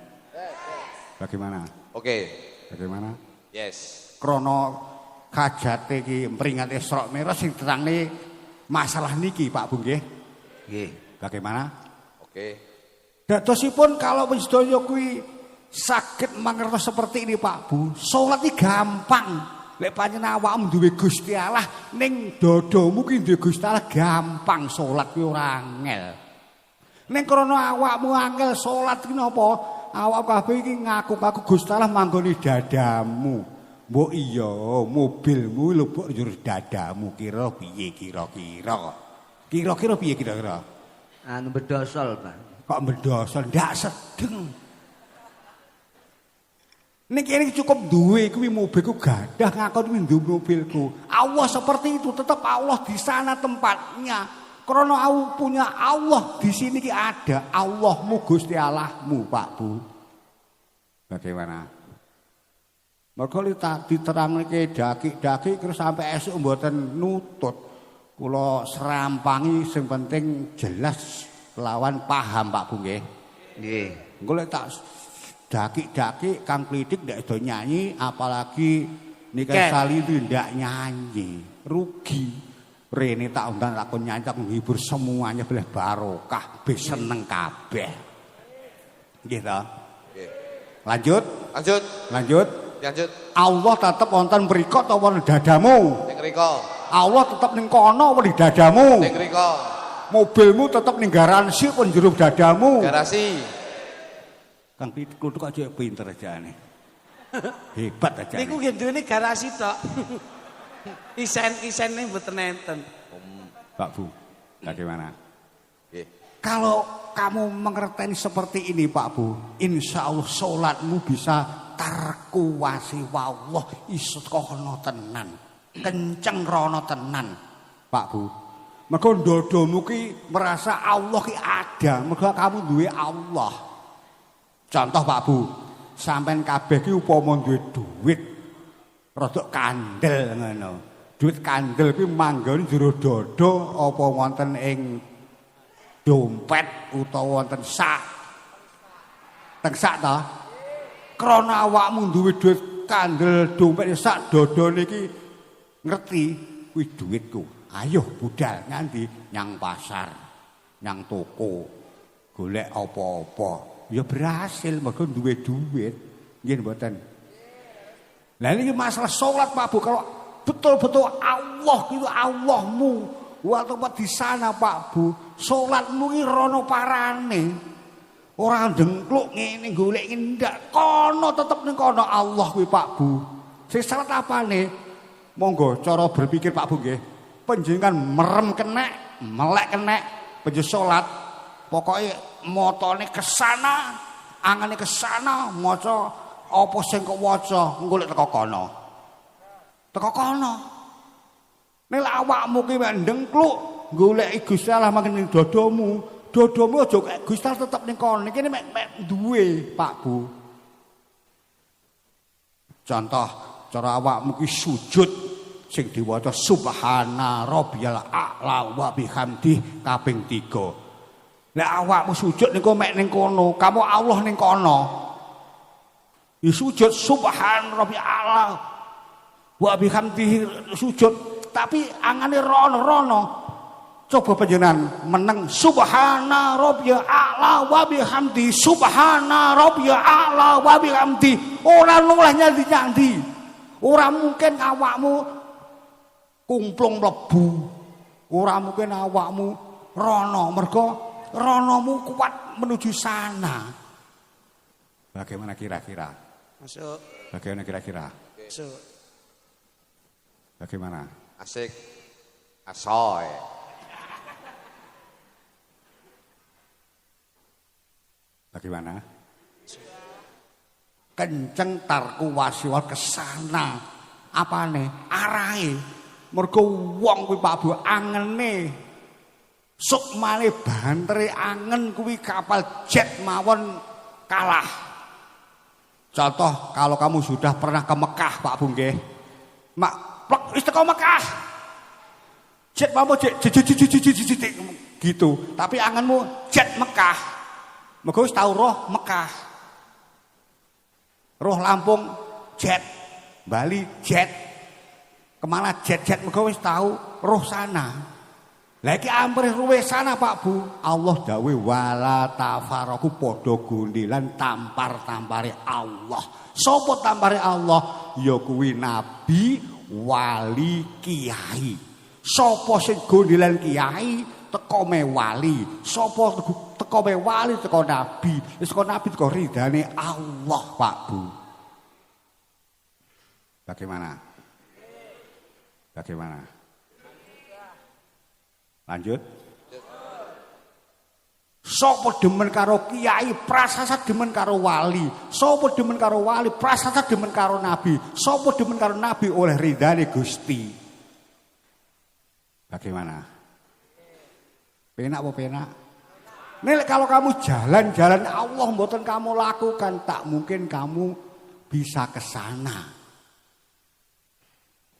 Bagaimana? Oke. Bagaimana? Yes. Krono kajate iki mperingati Isra Mi'raj sing terangne masalah niki Pak Bu nggih. Nggih. Bagaimana? Oke. Dadosipun kalau sedaya kuwi saged mangertos seperti ini Pak Bu, salat iki gampang. Lek pancen awakmu duwe Gusti Allah ning dadamu ki duwe Gusti Allah gampang salat ki ora angel. Ning krana awakmu angel salat ki napa? Awak kabeh iki ngaku-ngaku Gusti Allah manggone dadamu. Mbok iya, mobilmu lubuk njur dadamu kira piye kira-kira. Kira-kira piye kira-kira? Anu bedosol, Pak. Kok bedosol ndak sedeng. Nek kene cukup duwe kuwi mobilku gadah ngakon kuwi nduk mobilku. Allah seperti itu, tetap Allah di sana tempatnya. Karena aku punya Allah di sini ki ada Allahmu Gusti Allahmu, Pak Bu. Bagaimana? Mergo diterangne daki-daki terus sampai esuk mboten nutut. Kula serampangi sing penting jelas lawan paham Pak Bu nggih. Nggih. Engko lek tak daki-daki Kang Klidik ndak do nyanyi apalagi Nika Sali itu ndak nyanyi rugi rene tak undang lakon nyanyi tak menghibur semuanya boleh barokah be seneng kabeh nggih ta lanjut Allah tetep wonten mriko ta wonten dadamu ning mriko Allah tetep ning kono apa di dadamu ning mriko mobilmu tetep ning garansi apa njero dadamu garasi Kang Kutuk aja pinter aja nih. Hebat aja. Niku nggih duwene garasi tok. Isen-isene mboten enten. Pak Bu, bagaimana? Nggih. Kalau kamu mengerti seperti ini Pak Bu, insya Allah sholatmu bisa terkuasi Allah iso kono tenan. Kenceng rono tenan. Pak Bu. Mergo ndodomu ki merasa Allah ki ada, mergo kamu duwe Allah. Contoh Pak Bu, sampean kabeh ki upama duwe duit rada kandel ngono. Duit kandel ki manggone jero dada apa wonten ing dompet utawa wonten sak. Teng sak ta? Krana awakmu duwe duit kandel dompet sak dodone iki ngerti kuwi duitku. Ayo budal nganti nyang pasar, nyang toko, golek apa-apa. Ya berhasil mergo duwe duit. Nggih mboten. Lah ini masalah salat Pak Bu kalau betul-betul Allah itu Allahmu. Waktu di sana Pak Bu, salatmu ki rono parane. Ora ndengkluk ngene golek ndak kono tetep ning kono Allah kuwi Pak Bu. Sing salat apane? Monggo cara berpikir Pak Bu nggih. Panjenengan merem kenek, melek kenek, panjenengan salat pokoke motone kesana, angane kesana, maca apa sing kok waca, engko lek teko kono. Teko kono. Nek awakmu ki mek ndengkluk goleki Gusti Allah mangken ning dadamu, dadamu aja kek Gusti Allah tetep ning kono. Iki mek duwe, Pak Bu. Contoh cara awakmu ki sujud sing diwaca subhana rabbiyal a'la wa bihamdi kaping 3. Nek awakmu sujud niku mek ning kono, kamu Allah ning kono. Ya sujud subhan rabbiyal a'la wa bihamdihi sujud, tapi angane rono-rono. Coba panjenengan meneng subhana rabbiyal a'la wa bihamdi, subhana rabbiyal a'la wa bihamdi. Ora noleh nyandi-nyandi. Ora mungkin awakmu kumplung mlebu. Ora mungkin awakmu rono mergo ronomu kuat menuju sana. Bagaimana kira-kira? Masuk. Bagaimana kira-kira? Masuk. Bagaimana? Asik. Asoy. Bagaimana? Kenceng tarku wasiwal kesana. Apane? Arahe. Mergo wong kuwi Pak Bu angene. Sukmane bantere angen kuwi kapal jet mawon kalah. Contoh kalau kamu sudah pernah ke Mekah Pak Bu nggih. Mak plek wis teko Mekah. Jet mawon jet gitu. Tapi angenmu jet Mekah. Mergo wis tau roh Mekah. Roh Lampung jet. Bali jet. Kemana jet-jet mergo wis tau roh sana. Lah iki amrih ruwesana Pak Bu. Allah dawuh wala tafaroku padha gondelan tampar-tampare Allah. Sopo tampare Allah? Ya kuwi nabi, wali, kiai. Sopo sing gondelan kiai teko me wali. Sopo teko me wali teko nabi. Wis teko nabi teko ridane Allah, Pak Bu. Bagaimana? Bagaimana? Lanjut. Sopo demen karo kiai, prasasa demen karo wali. Sopo demen karo wali, prasasa demen karo nabi. Sopo demen karo nabi oleh ridane Gusti. Bagaimana? Penak apa penak? Nek kalau kamu jalan-jalan Allah mboten kamu lakukan, tak mungkin kamu bisa ke sana.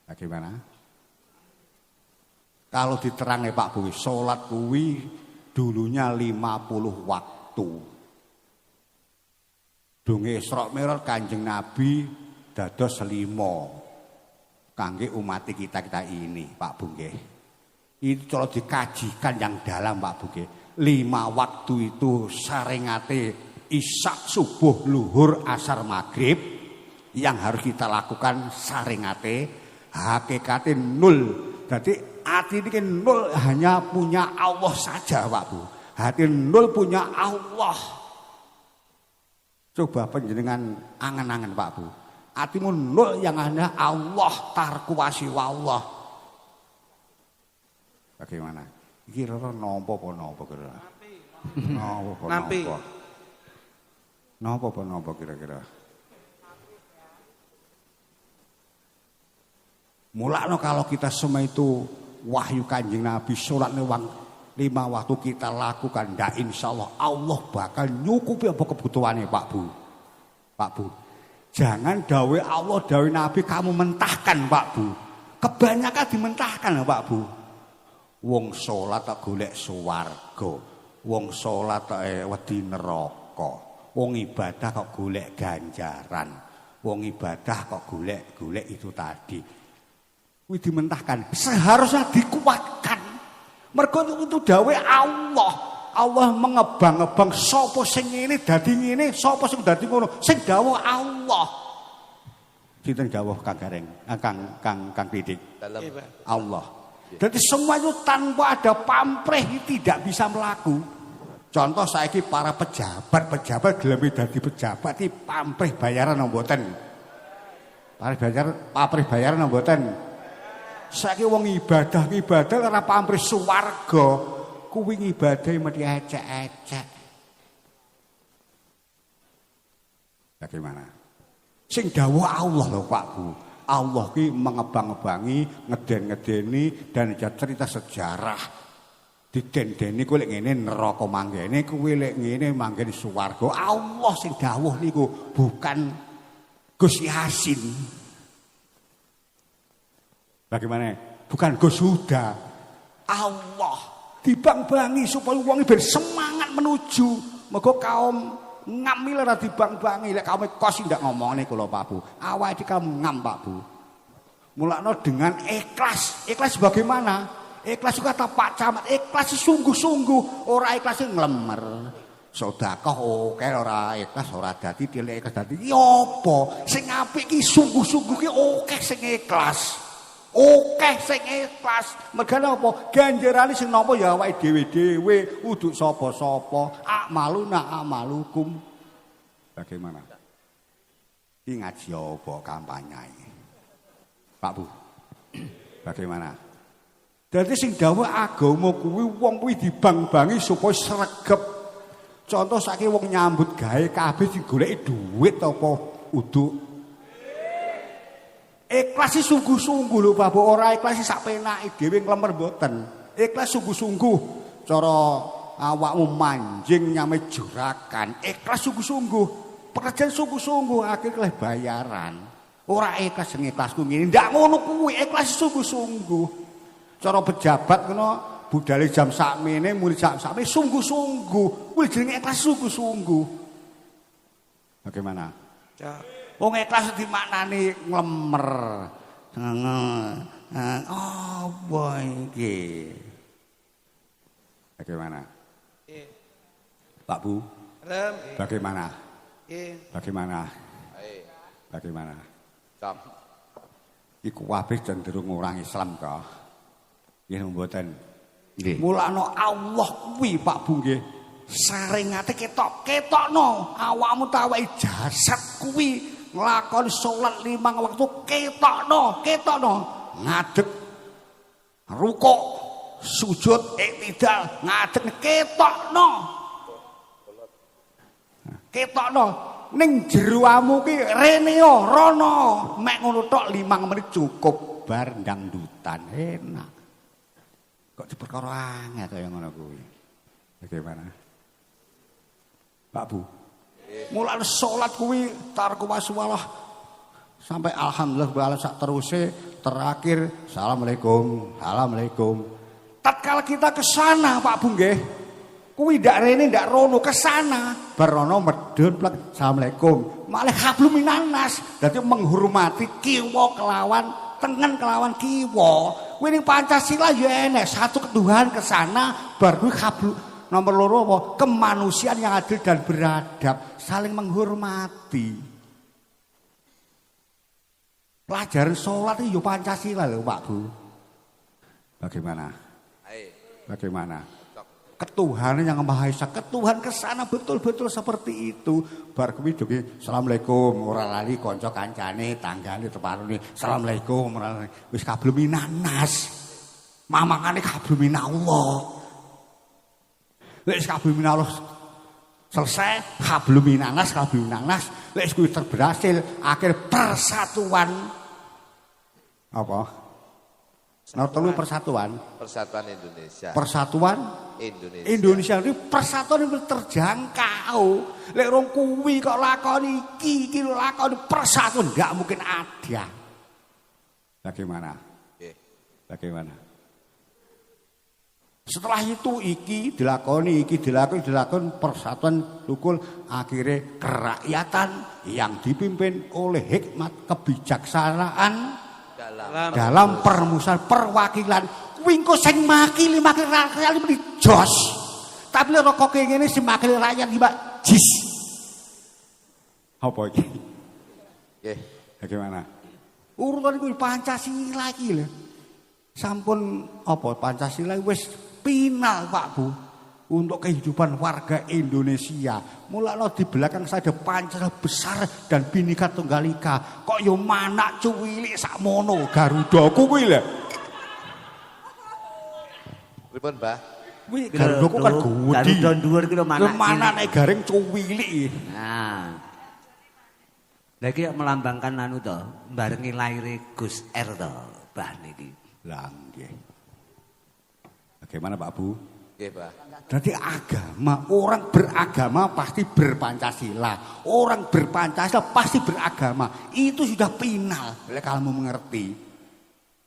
Bagaimana? Kalau diterang Pak Bu, sholat kuwi dulunya 50 waktu. Dunge Isra Mi'raj Kanjeng Nabi dados 5 kangge umat kita ini, Pak Bu nggih. Itu kalau dikajikan yang dalam Pak Bu nggih. 5 waktu itu saringate Isya, subuh, luhur, asar, maghrib yang harus kita lakukan saringate hakikate 0. Jadi hati ini kan 0 hanya punya Allah saja Pak Bu. Hati 0 punya Allah. Coba penjenengan angan-angan Pak Bu. Hatimu 0 yang hanya Allah, tarkuwasi wallah. Bagaimana? Kira-kira nopo apa nopo kira? Nopo apa nopo? Nopo apa nopo kira-kira? Mulakno kalau kita semua itu wahyu Kanjeng Nabi sholat lewang 5 waktu kita lakukan, ndak insyaallah Allah bakal nyukupi apa kebutuhannya Pak Bu. Pak Bu, jangan dawe Allah dawe Nabi kamu mentahkan Pak Bu. Kebanyakan dimentahkan Pak Bu. Wong sholat tak golek swarga, wong sholat tak wedi neraka, wong ibadah kok golek ganjaran, wong ibadah kok golek itu tadi. Kuwi dimentahkan, seharusnya dikuatkan. Mergo itu dawe Allah. Allah mengebang-ebang sapa sing ngene dadi ngene, sapa sing dadi ngono. Sing dawuh Allah. Sinten dawuh Kang Gareng, Kang Pidik. Allah. Jadi semua itu tanpa ada pamrih tidak bisa melaku. Contoh saiki para pejabat gelem dadi pejabat iki pamrih bayaran mboten. Pamrih bayaran mboten. Saiki wong ibadah ora pamrih swarga, kuwi ibadah mesti ecek-ecek. Bagaimana? Sing dawuh Allah lho Pak Bu. Allah ki mengebang-ebangi, ngeden-ngedeni dan cerita sejarah. Didendeni kuwi lek ngene neraka manggene, kuwi lek ngene manggene swarga. Allah sing dawuh niku, bukan Gus Yasin. Bagaimana? Bukan Gus Huda. Allah dibang-bangi supaya wong ben semangat menuju. Mergo kaum ngamil ora dibang-bangi. Lek kaum kos ndak ngomongane kula Pak Bu. Awake kamu ngam Pak Bu. Mulakno dengan ikhlas. Ikhlas bagaimana? Ikhlas kata Pak Camat, ikhlas sungguh-sungguh, ora ikhlas nglemer. Sedekah oke ora ikhlas ora dadi dilek ikhlas dadi. Ya apa? Sing apik ki sungguh-sungguh ki oke sing ikhlas. Oke sing ikhlas. Mergane apa? Ganjarane sing nampa ya awake dhewe-dhewe, uduk sapa-sapa. Amaluna amalukum. Bagaimana? Iki ngaji apa kampanye? Pak Bu. Bagaimana? Dadi sing dawuh agama kuwi wong kuwi dibang-bangi supaya sregep. Contoh saiki wong nyambut gawe kabeh digoleki dhuwit apa uduk. Ikhlas sungguh-sungguh lho Pak Bu, ora ikhlas sak penake dhewe nglemer mboten. Ikhlas sungguh-sungguh cara awakmu manjing nyame jurakan. Ikhlas sungguh-sungguh, pekerjaan sungguh-sungguh akhirnya bayaran. Ora ikhlas sing ikhlasku ngene, ndak ngono kuwi, ikhlas sungguh-sungguh. Cara pejabat ngono budale jam sakmene muli jam sakmene sungguh-sungguh. Kuwi jenenge ikhlas sungguh-sungguh. Bagaimana? Ya. Wong ikhlas dimaknani nglemer. Apa iki? Bagaimana? Nggih. Pak Bu, Rem. bagaimana? Nggih. Bagaimana? Ae, Bagaimana? Cok. Iku kabeh cenderung orang Islam kah? Nggih mboten. Nggih. Mulane Allah kuwi Pak Bu nggih. Saringate ketokno awakmu ta awake jasad kuwi nglakoni salat 5 waktu ketokno ngadeg rukuk sujud iktidal ngadeg ketokno ning jeroamu ki reneo rono mek ngono tok 5 menit cukup bar dangdutan enak kok diperkara angel kaya ngono kuwi bagaimana Pak Bu mulane salat kuwi tarku waswalah sampai alhamdulillah sak teruse terakhir assalamualaikum tatkala kita ke sana Pak Bu nggih kuwi ndak rene ndak rono ke sana barono medun plek assalamualaikum malah hablum minanas dadi menghormati kiwa kelawan tengen kelawan kiwa kuwi ning Pancasila ya enek satu ketuhanan ke sana bar kuwi hablum nomor loro apa? Kemanusiaan yang adil dan beradab, saling menghormati. Pelajaran sholat itu Pancasila loh Pak Bu. Bagaimana? Ae, Bagaimana? cok. Ketuhanan yang Maha Esa, ketuhan kesana betul-betul seperti itu. Bar kuwi joge assalamualaikum ora lali kanca kancane tanggane teparone assalamualaikum ora lali wis kablumi nanas. Mamangane kablumi Allah. Lek kablumi Allah selesai kablumi nanas lek kuwi terberhasil akhir persatuan apa? Nomor 3 persatuan. Persatuan Indonesia. Persatuan Indonesia ini persatuan yang terjangkau. Lek rong kuwi kok lakoni iki lakoni persatuan enggak mungkin ada. Bagaimana? Nggih. Bagaimana? Setelah itu iki dilakoni persatuan tukul akhirnya kerakyatan yang dipimpin oleh hikmat kebijaksanaan dalam permusuhan perwakilan wingko sing makili rakyat iki jos tapi lek kok ngene sing makili rakyat iki Pak jis apa iki Nggih. bagaimana urutan kuwi Pancasila iki lho sampun apa Pancasila wis final Pak Bu untuk kehidupan warga Indonesia. Mulane di belakang saya ada Pancasila besar dan Bhinneka Tunggal Ika. Kok yo manak cuwilik sakmono Garuda kuwi lho. Pripun, Mbah? Kuwi Garuda ku kan gede. Garuda dhuwur ki lho manak. Manane garing cuwilik. Nah. Lah iki melambangkan anu to, barengi laire Gus R to, Mbah niki. Lah nggih. Bagaimana Pak Bu? Nggih, Mbah. Jadi agama, orang beragama pasti berpancasila. Orang berpancasila pasti beragama. Itu sudah final. Kalau mau mengerti.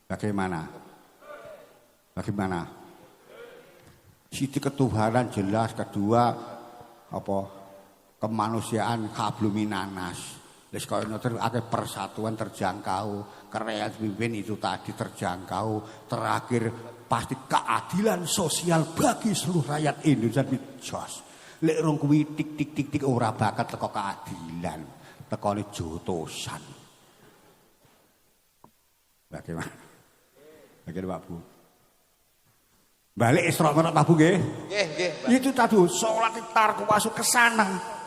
Bagaimana? Bagaimana? Siti ketuhanan jelas. Kedua, apa? Kemanusiaan habluminanas. Wis kaya ngoten akeh persatuan terjangkau. Kerakyatan pimpin itu tadi terjangkau. Terakhir pasti keadilan sosial bagi seluruh rakyat Indonesia jos. Lek rong kuwi tik ora bakal teko keadilan, tekone jotosan. Bagaimana? Bagaimana Pak Bu? Balik Isra Mi'raj Pak Bu nggih? Nggih, Mbah. Itu tadi salat tarku masuk ke sana.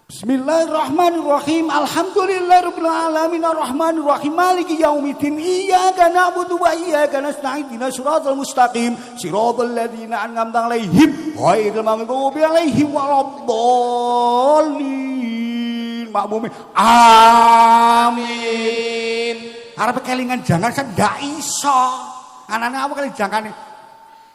Bismillahirrahmanirrahim. Alhamdulillahirabbil alamin arrahmanirrahim maliki yaumiddin iyyaka na'budu wa iyyaka nasta'in ihdinas siratal mustaqim siratal ladzina an'amta 'alaihim ghairil maghdubi 'alaihim waladdallin. Makmume amin. Arep kelingan jangan ndak iso. Anane apa kali jangkane?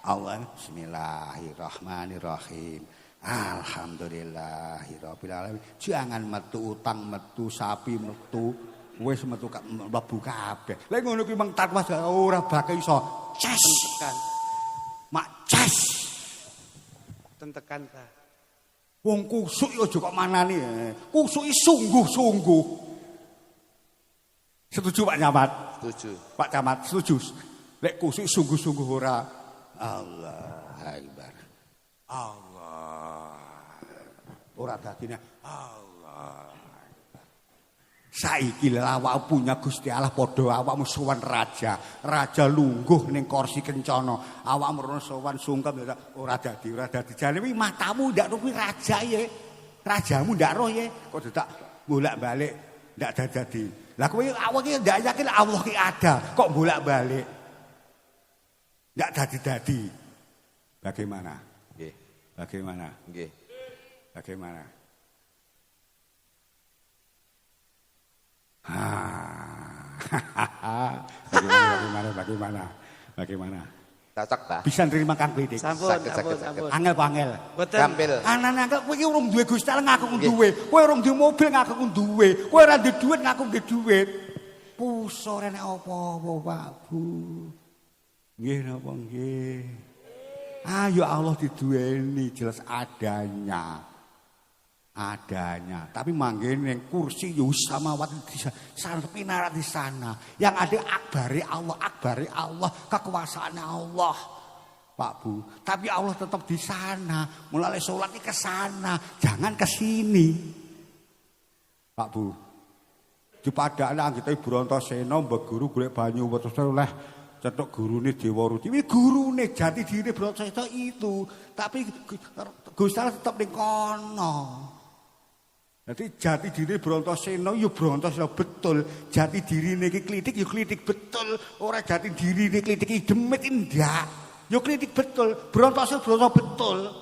Allah bismillahirrahmanirrahim. Alhamdulillahirabbil alamin. Jangan metu utang, metu sapi, metu wis metu mlebu kabeh. Lek ngono kuwi mung takwa ora bakal iso. Ces. Tentekan. Mak ces. Tentekan ta. Wong kusuk ya aja kok manani. Kusuki sungguh-sungguh. Setuju Pak Camat? Setuju. Pak Camat setuju. Lek kusuk sungguh-sungguh ora Allah Akbar. Allah. Ora dadine Allah. Saiki awak punya Gusti Allah padha awakmu sowan raja. Raja lungguh ning kursi kencana. Awakmu rono sowan sungkem ora dadi. Jane wi matamu ndak roh raja ye. Rajamu ndak roh ye. Kok dadak bolak-balik ndak dadi. Lah kowe awak iki ndak yakin Allah ki ada. Kok bolak-balik. Ndak dadi-dadi. Bagaimana? Nggih. Bagaimana? Nggih. Bagaimana? Bagaimana? Cocok, Pak. Bisa nerima Kang Klidik. Sampun, Sakit. Angel pangel. Boten. Gampil. Anak-anak kowe iki urung duwe Gusti Allah ngaku duwe. Kowe urung duwe mobil ngaku duwe. Kowe ora duwe duit ngaku duwe duit. Pusore nek apa-apa, Pak Bu. Nggih napa nggih. Ayo Allah diduweni jelas adanya. Tapi manggene ning kursi yo samawat di sana pinarat di sana. Yang ada akbari Allah, kekuasaannya Allah. Pak Bu, tapi Allah tetap di sana. Mulai sholat ke sana, jangan ke sini. Pak Bu. Di padane kita Brontasena mbek guru golek banyu terus oleh cetok gurune Dewa Ruci. Iki gurune jati diri Brontasena itu, tapi Gusti Allah tetap ning kono. Jadi jati diri Brontasena ya Brontasena betul. Jati diri iki Klitik ya Klitik betul. Ora jati diri iki Klitik iki demit ndak. Ya Klitik betul. Brontasena betul.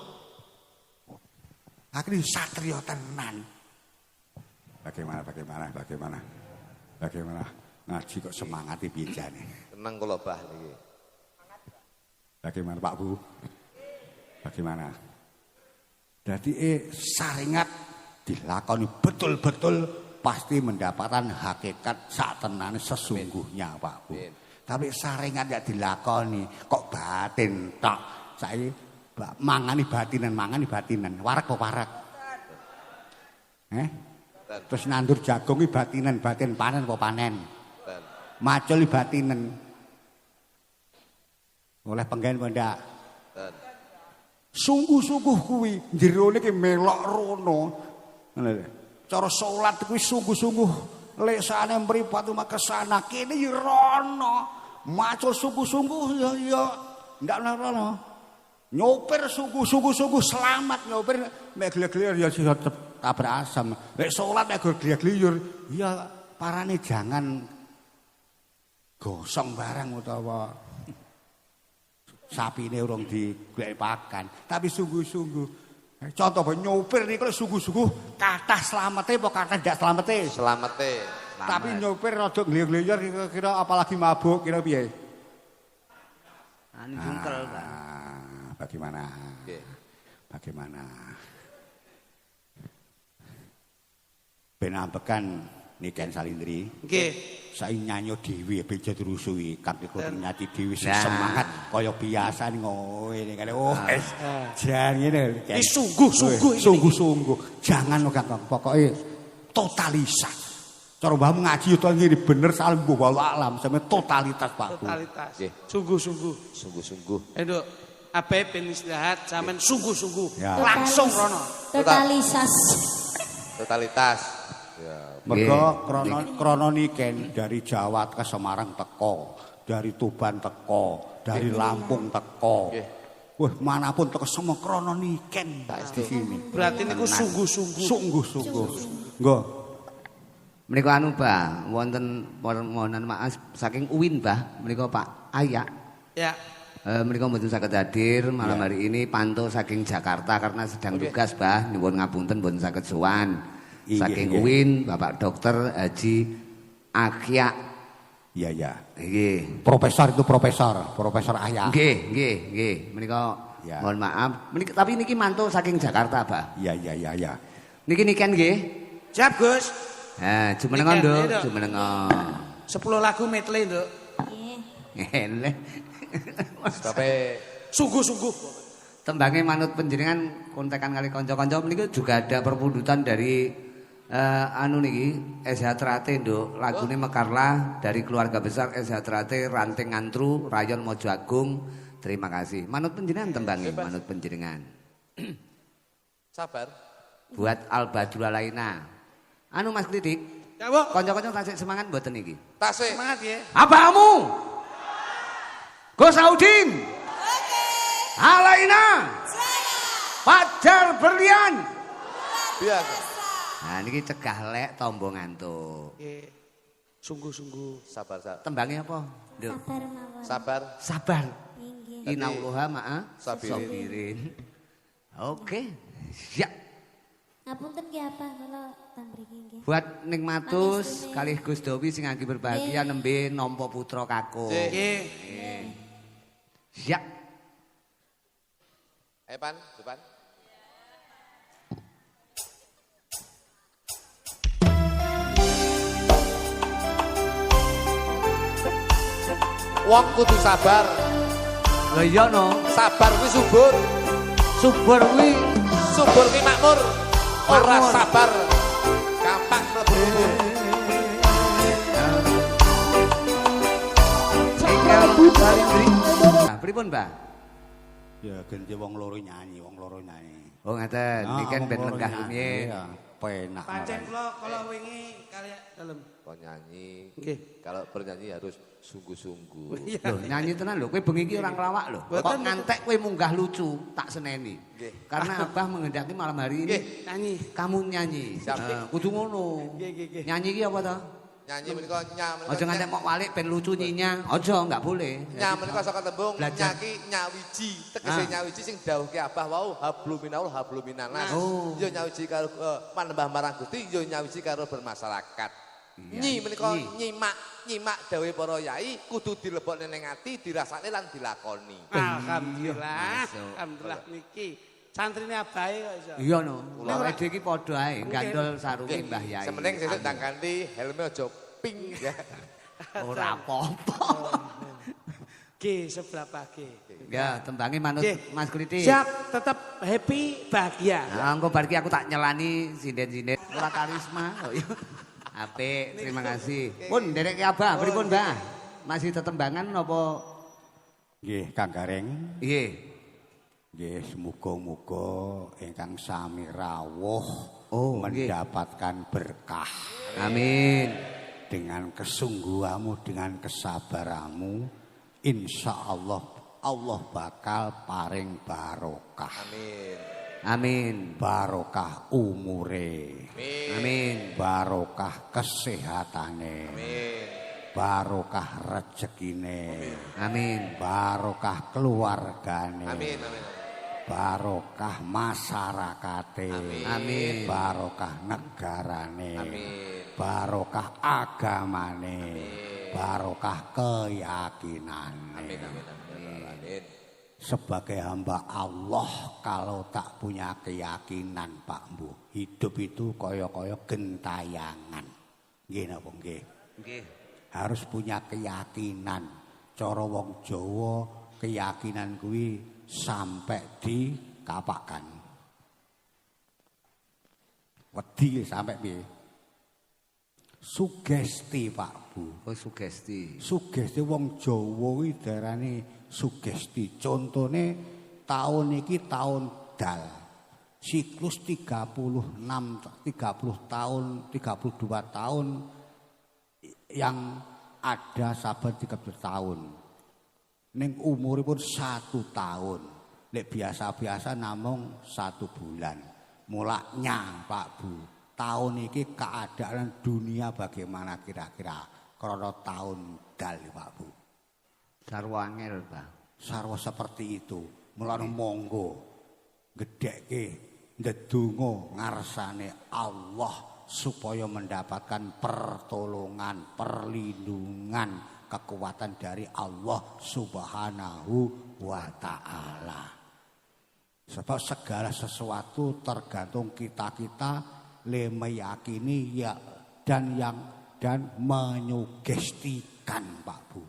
Akhirnya satria tenan. Bagaimana? Ngaji kok semangat piye jane? Tenang kula Bah niki. Bagaimana Pak Bu? Bagaimana? Jadi saringat dilakoni betul-betul pasti mendapatkan hakikat satenane sesungguhnya Pak Bu. Tapi saringan ya dilakoni kok batin tok. Saiki mangani batinan. Warak apa warak? Terus nandur jagung iki batinan, batin panen apa panen? Macul iki batinan. Oleh penggen apa ndak? Sungguh-sungguh kuwi jerone ki melok rono. Cara salat kuwi sungguh-sungguh lesane mripat kesana kene ya rono. Macul sungguh-sungguh ya ndak rono. Nyopir sungguh-sungguh selamat nyopir mek gliyur ya tabrak asam. Nek salat mek gliyur ya parane jangan gosong barang utawa sapine urung digolek pakan, tapi sungguh-sungguh. Contoh nyopir niku sungguh-sungguh kathah slamete apa kathah ndak slamete? Slamete. Tapi nyopir rada gliyur-gliyur kira-kira apalagi mabuk kira piye? Anu jungkel, Pak. Bagaimana? Nggih. Bagaimana? Ben ambekan Niken Salindri. Nggih. Saiki nyanyo dhewe bejo dirusui kanthi kudu nyati dhewe semangat kaya biasa ngene kene. Jan ngene. Iki sungguh-sungguh. Jangan kok pokoke totalitas. Cara mbahmu ngaji to ngene bener salah mbah walau alam sampe totalitas Pak. Totalitas. Nggih. Sungguh-sungguh. Enduk ape ben istirahat sampean sungguh-sungguh. Ya. Langsung rono. Totalitas. Ya. Mergo krono niken dari Jawa ke Semarang teko, dari Tuban teko, dari Lampung teko. Wah, manapun teko semua krono niken di sini. Berarti niku sungguh-sungguh. Sungguh-sungguh. Nggo. Menika anu Bah, wonten mohon maaf saking UIN Bah, menika Pak Ayak. Ya. Menika mboten saged hadir malam hari ini pantau saking Jakarta karena sedang tugas Bah, nyuwun ngapunten mboten saged sowan. Saking UIN Bapak Dokter Haji Akia. Iya. Nggih. Profesor Ayak. Nggih. Menika mohon maaf. Tapi niki mantu saking Jakarta, Bah. Iya. Niki niken nggih. Siap, Gus. Jumenengan, Nduk. Jumenengan. 10 lagu medley, Nduk. Nggih. Sampai Sungguh-sungguh. Tembange manut panjenengan kontekan kali kanca-kanca menika juga ada perpundutan dari anu niki SH Trate Nduk, lagune Mekarlah dari keluarga besar SH Trate Ranting Ngantru Rayon Mojo Agung. Terima kasih. Manut panjenengan tembange, manut panjenengan. Sabar. Buat Albadrul Alaina. Anu Mas Klidik. Ya, Bu. Kanca-kanca tasik semangat mboten iki. Tasik. Semangat ya. Abamu. Gosaudin. Alaina. Fajar Berlian. Biasa. Nah niki cegah lek tombo ngantuk. Nggih. Sungguh-sungguh. Sabar, sabar. Tembangnya apa? Nduk. Sabar mawon. Sabar. Sabar. Inggih. Innallaha ma'a Sabirin. sabirin. Oke. Siap. Ngapunten nggih apa kalau teng mriki nggih. Buat Ning Matus Manis, kalih Gus Dowi sing anggi berbahagia nembe nampa putra kakung. Nggih. Siap. Ayo Pan, depan. Wong kudu sabar. Lah iya no. Sabar kuwi subur. Subur kuwi Subur kuwi makmur. Ora Makmur. sabar. Gampang mlebu kubur. Nah, pripun, Mbah? Ya ganti wong loro nyanyi, wong loro nyanyi. Oh, ngaten. Ah, Niki kan wong ben loro lenggah nyanyi, rumiyin. ya, penak. Pancen malah. kula wingi karya dalem. Kau nyanyi. Nggih. Kalau bernyanyi harus sungguh-sungguh. Iya. Loh, nyanyi tenan lho, kowe bengi iki ora nglawak lho. Kok Boten, ngantek kowe munggah lucu, tak seneni. Nggih. Karena Abah menghendaki malam hari ini Nggih. Nyanyi. kamu nyanyi. Siap. Nah, kudu ngono. Nggih, nggih, nggih. Nyanyi iki apa to? Nyanyi menika nyam. Aja ngantek mok walik ben lucu nyinya. Aja, enggak boleh. Nyam menika saka tembung Belajar. nyaki nyawiji. Tegese Ah. nyawiji sing dawuhke Abah wau habluminaul habluminanas. Oh. Yo nyawiji karo manembah marang Gusti, yo nyawiji karo bermasyarakat. Iya. Nyi menika Nyi. nyimak dawuhe para yai kudu dilebokne ning ati, dirasakne lan dilakoni. Alhamdulillah. Masuk. Alhamdulillah niki. Santrine abahe kok iso. Iya no. Kula wedhe iki padha ae gandol sarungi Mbah Yai. Sementing sesuk ndang ganti helme aja pink ya. Ora apa-apa. Nggih, seberapa nggih. Ya, tembange manut Nggih. Mas Kriti. Siap, tetap happy, bahagia. Nah, engko bar iki aku tak nyelani sinden-sinden ora karisma kok ya. Apik, terima kasih. Pun nderekke Abah, pripun, Mbah? Masih tetembangan napa? Nggih, Kang Gareng. Nggih. Nggih, muga-muga ingkang sami rawuh Oh, nggih. mendapatkan berkah Amin. dengan kesungguhanmu, dengan kesabaranmu. Insya Allah Allah bakal paring barokah. Amin. Amin. Barokah umure, Amin. barokah kesehatane, Amin. barokah rezekine, Amin. barokah keluargane, Amin. Amin. barokah masyarakate, Amin. barokah negarane, Amin. barokah agamane, barokah keyakinane. Amin. Amin. Amin. Sebagai hamba Allah kalau tak punya keyakinan Pak Mbuh, hidup itu koyo-koyo gentayangan. Nggih napa nggih? Nggih. Harus punya keyakinan. Cara wong Jawa keyakinan kuwi sampai dikapakan. Wedi sampai piye? Sugesti Pak Bu. Oh, sugesti. Sugesti wong Jawa kuwi darane sugesti. Contone tahun iki tahun dal. Siklus 36 30 tahun, 32 tahun yang ada sabar 30 tahun. Ning umuripun 1 tahun. Nek biasa-biasa namung 1 bulan. Mulaknya Pak Bu. Tahun iki keadaan dunia bagaimana kira-kira? Karena tahun dal Pak Bu. Sarwa angel, Pak. Sarwa seperti itu. Mulane monggo gedhekke ndedonga ngarsane Allah supaya mendapatkan pertolongan, perlindungan, kekuatan dari Allah Subhanahu wa taala. Sebab segala sesuatu tergantung kita le meyakini ya dan menyugestikan Pak Bu.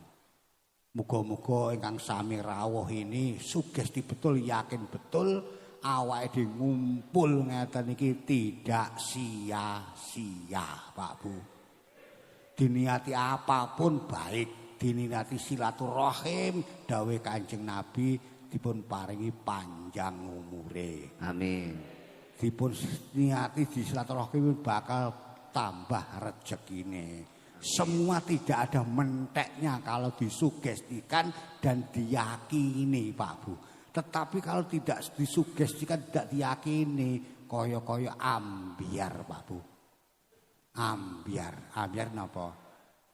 Muga-muga ingkang sami rawuh ini sugesti betul, yakin betul awake dhewe ngumpul ngeten iki tidak sia-sia Pak Bu. Diniati apapun baik, diniati silaturahim dawuh Kanjeng Nabi dipun paringi panjang umure. Amin. Dipun niati disilaturahmi bakal tambah rezekine. Semua tidak ada menteknya kalau disugestikan dan diyakini Pak Bu. Tetapi kalau tidak disugestikan, tidak diyakini, kaya-kaya ambiar Pak Bu. Ambiar napa?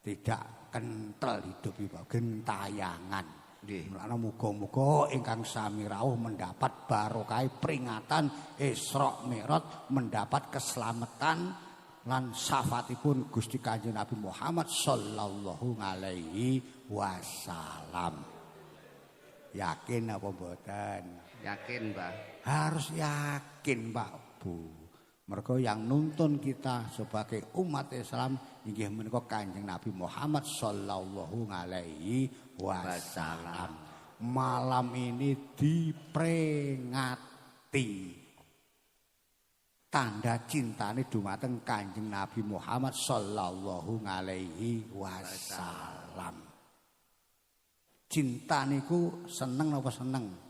Tidak kental hidup Pak, gentayangan. Mulane muga-muga ingkang sami rawuh mendapat barokah peringatan Isra Mi'raj, mendapat keselamatan lan syafaatipun Gusti Kanjeng Nabi Muhammad sallallahu alaihi wasallam. Yakin apa mboten? Yakin, Pak. Harus yakin, Pak Bu. Mergo yang nuntun kita sebagai umat Islam inggih menika Kanjeng Nabi Muhammad sallallahu alaihi wasallam. Malam ini diperingati tanda cintane dumateng Kanjeng Nabi Muhammad sallallahu alaihi wasallam. Cinta niku seneng napa seneng?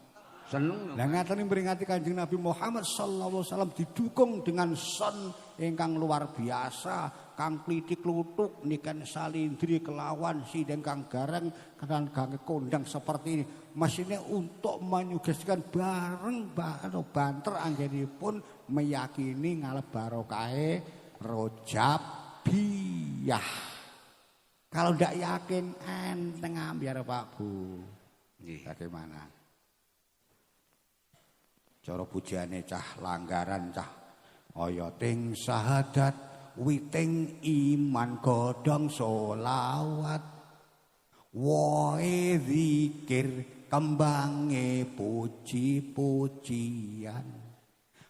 Seneng. Lah ngaten memperingati Kanjeng Nabi Muhammad sallallahu alaihi wasallam didukung dengan son ingkang luar biasa, kang klitik lutuk nikan salindri kelawan sideng kang gareng kan kang kondang seperti ini. Mesinnya untuk menyugestikan bareng banter anggenipun meyakini ngalep barokahe Rojab Biyah. Kalau ndak yakin enteng ambiar Pak Bu. Bagaimana? Cara pujane cah langgaran cah ayating syahadat witing iman godhong selawat wae zikir kembange puji-pujian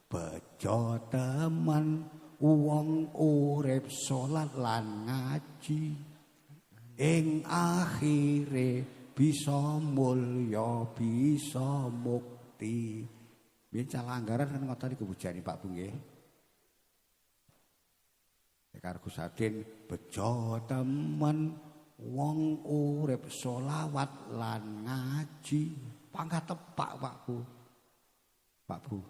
bejo temen wong urip salat lan ngaji ing akhire bisa mulya bisa mukti. Bincang langgaran kan ngoten iku bujani Pak Bu nggih. Karo Gus Adin bejo temen wong urip selawat lan ngaji. Pangkat tepak Pak Bu. Pak Bu.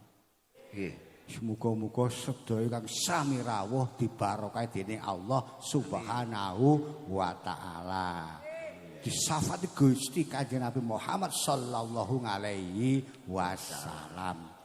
Nggih. Muga-muga sedaya kang sami rawuh dibarokahi dening Allah Subhanahu wa taala. Disafati Gusti Kanjeng Nabi Muhammad sallallahu alaihi wasallam.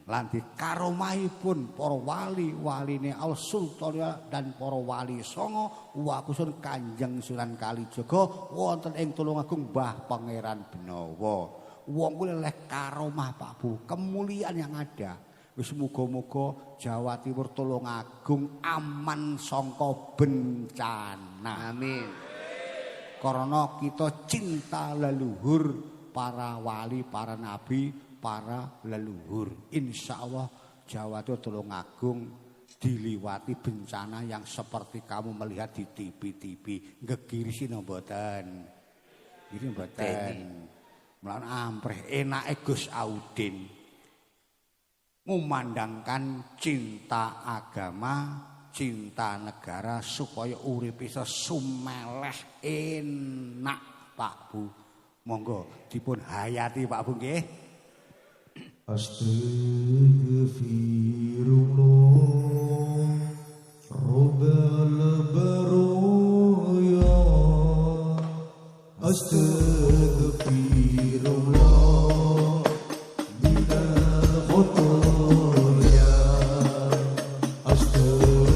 Lan dikaromahipun para wali-waline Al Sultan dan para wali songo wakusun Kanjeng Sunan Kalijaga wonten ing Tulungagung Mbah Pangeran Benawa. Wong kuwi oleh karomah Pak Bu, kemuliaan yang ada. Wis muga-muga Jawa Timur Tulungagung aman sangka bencana. Amin. Karena kita cinta leluhur para wali, para nabi, para leluhur. Insya Allah Jawa Timur Tulungagung diliwati bencana yang seperti kamu melihat di TV-TV. Gegirisi mboten. Ini mboten. Melawan ampreh enake Gus Audin. Memandangkan cinta agama, cinta negara supaya urip iso sumeleh enak Pak Bu. Monggo dipun hayati Pak Bu nggih. Astaghfirullah Rabbal baroya Astaghfirullah bila khotoya Rasulullah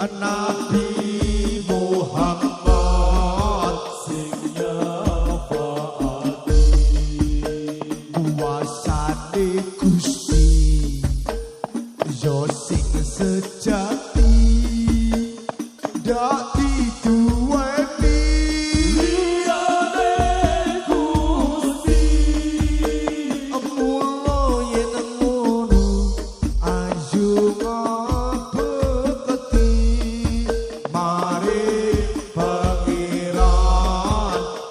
Nabi Muhammad sing nyafaati kuasane Gusti yo sing sejati dak diduweni liyane Gusti mula yen ngono ayo ngabekti mari pangeran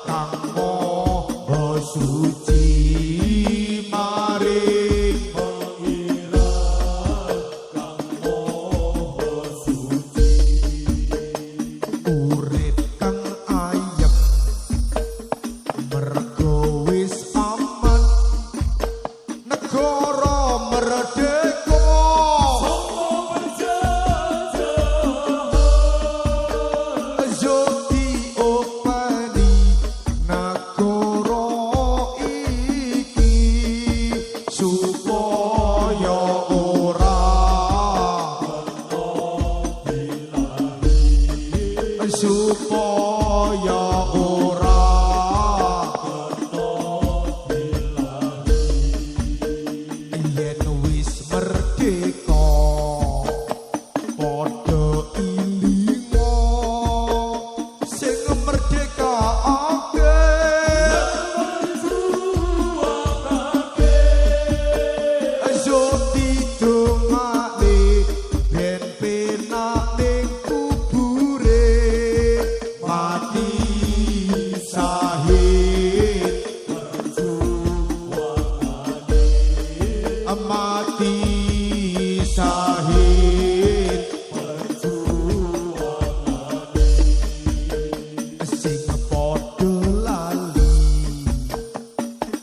kang maha suci mari pangeran kang maha suci urip kang ayem mergo wis aman negara merdeka ayo diopeni negara iki supaya ora supaya ora yen wis merdeka padha ilinga sing merdeka ayo didongakne ben penak ning kubure mati sahid mati sahid sing padha lali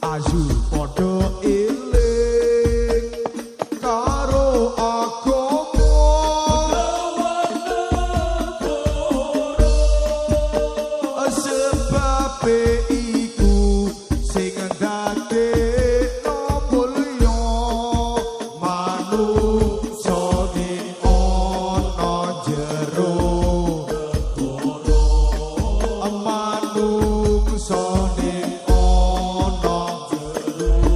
ayu padha eling karo agama sebabe iku sing ndadekno mulya manungsa ning ana jero manungsa ning ana jero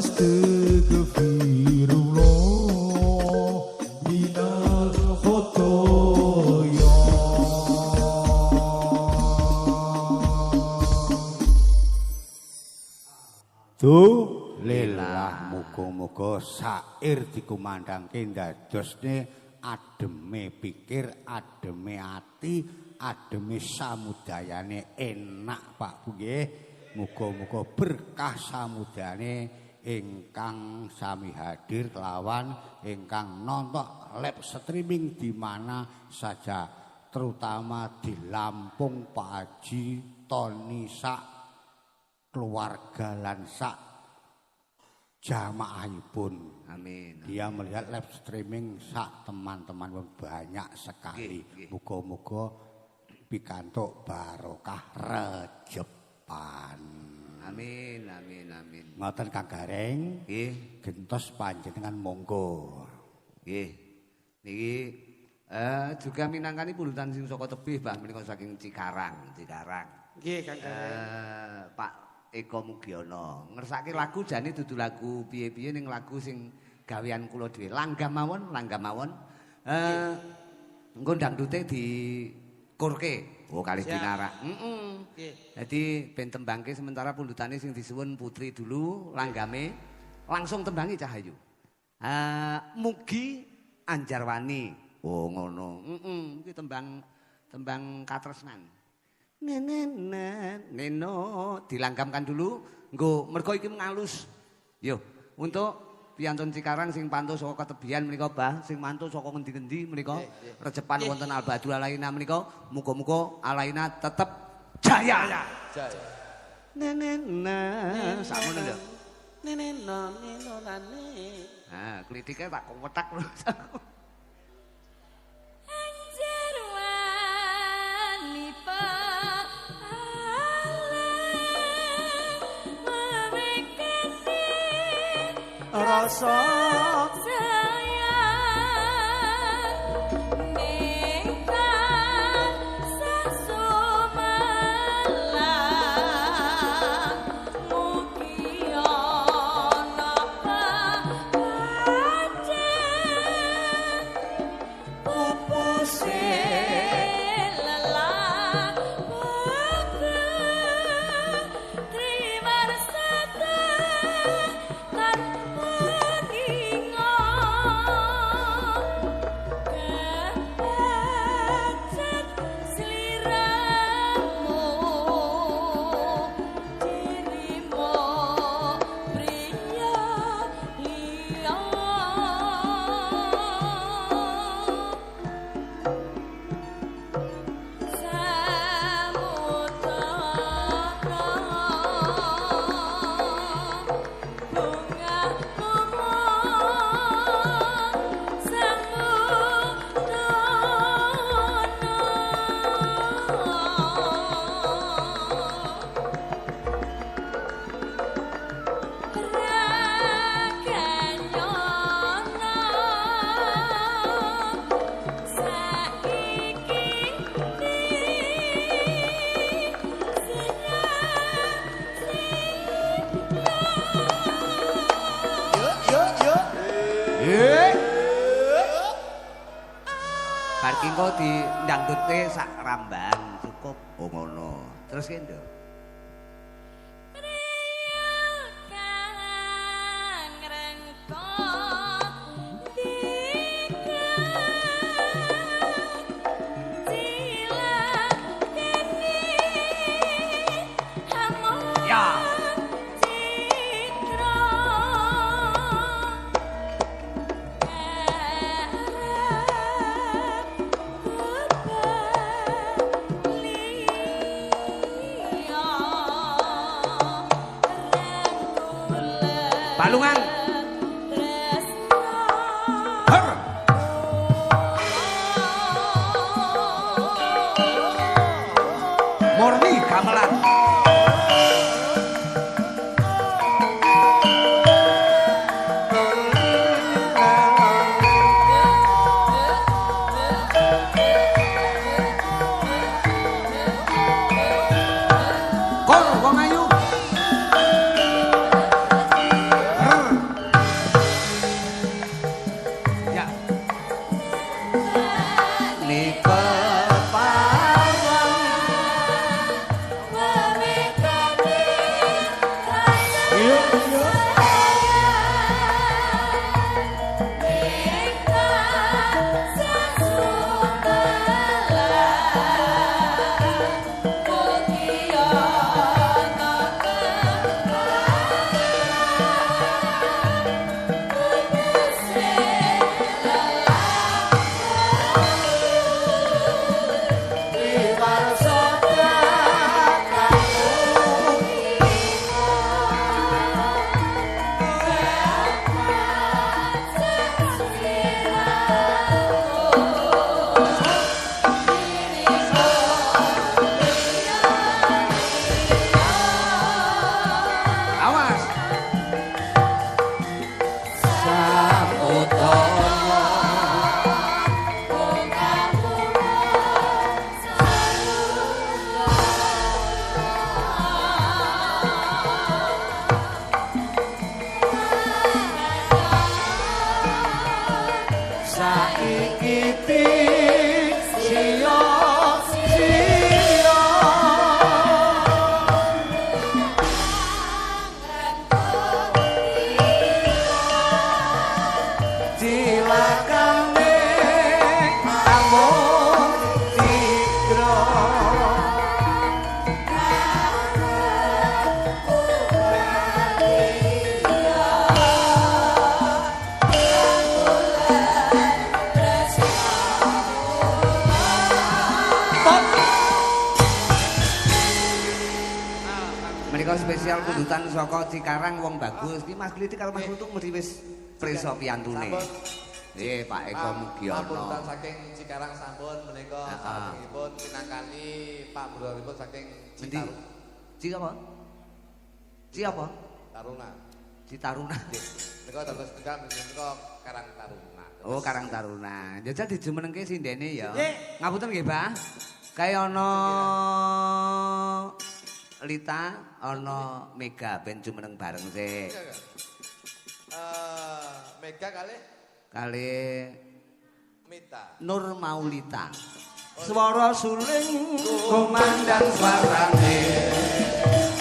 Astagfirullah minal khotoya. Lillah muga-muga sair dikumandangke ndadosne ademe pikir, ademe ati, ademe samudayane enak Pak Bu nggih. Muga-muga berkah samudayane ingkang sami hadir kelawan ingkang nonton live streaming di mana saja, terutama di Lampung Pak Haji Tony sak keluarga lan sak jamaahipun. Amin. Dia melihat live streaming sak teman-teman banyak sekali. Muga-muga pikantuk barokah rejepan. Amin, amin, amin. Ngoten Kang Gareng. Nggih, Gentos panjenengan monggo. nggih. Niki juga minangkani pulutan sing saka tebih Mbah menika saking Cikarang. Nggih, Kang Gareng. Pak Eko Mugiono ngersake lagu jane dudu lagu piye-piye ning lagu sing gawean kula dhewe. Langgam mawon. Engko dangdute dikurke. Oh kalih dinarak. Nggih. Jadi ben tembangke sementara pundutane sing disuwun Putri dulu, langgame langsung tembangi Cahayu. Mugi Anjarwani. Oh ngono. Iki tembang katresnan. Neno dilanggamkan dulu nggo mergo iki ngalus. Yo, untuk piyantun Cikarang sing pantun saka ketebian menika Bah, sing mantu saka ngendi-endi menika rejepan wonten Albadul Alaina menika muga-muga Alaina tetep Jaya. Jaya. Nenena sakmono lho. Neneno nenonane. Nah, klitike tak kowetak terus. Anjir wani paling memekani Rasa sayang ningkang sasumelang mugi ana pancen pupuse lelah trimarsata kan kepecet sliramu dirimu priya liya Bar ki engko di ndangdute sak ramban cukup. Oh ngono. Terus ki nduk. Ya. Balungan. Her. Murni gamelan. Kor wong ayu. Ya. Nika pawon Menika spesial kundutan saka Cikarang wong bagus. Iki Mas Klitik karo Mas Untung mesti wis preso piyantune. Pak Eko Mugiono. Kundutan saking Cikarang sampun menika salajengipun pinangkani Pak Broripun saking Citarum. Ci apa? Ci apa? Taruna. Citaruna. Menika dados tegal menika Karang Taruna. Oh, Karang Taruna. Jajal dijumenengke sindene ya. Ngapunten nggih, Pak. Kaya ana Lita, ana Mega ben jumeneng bareng sik. Mega Kali Mita. Nur Maulita. Swara suling komandan swarane.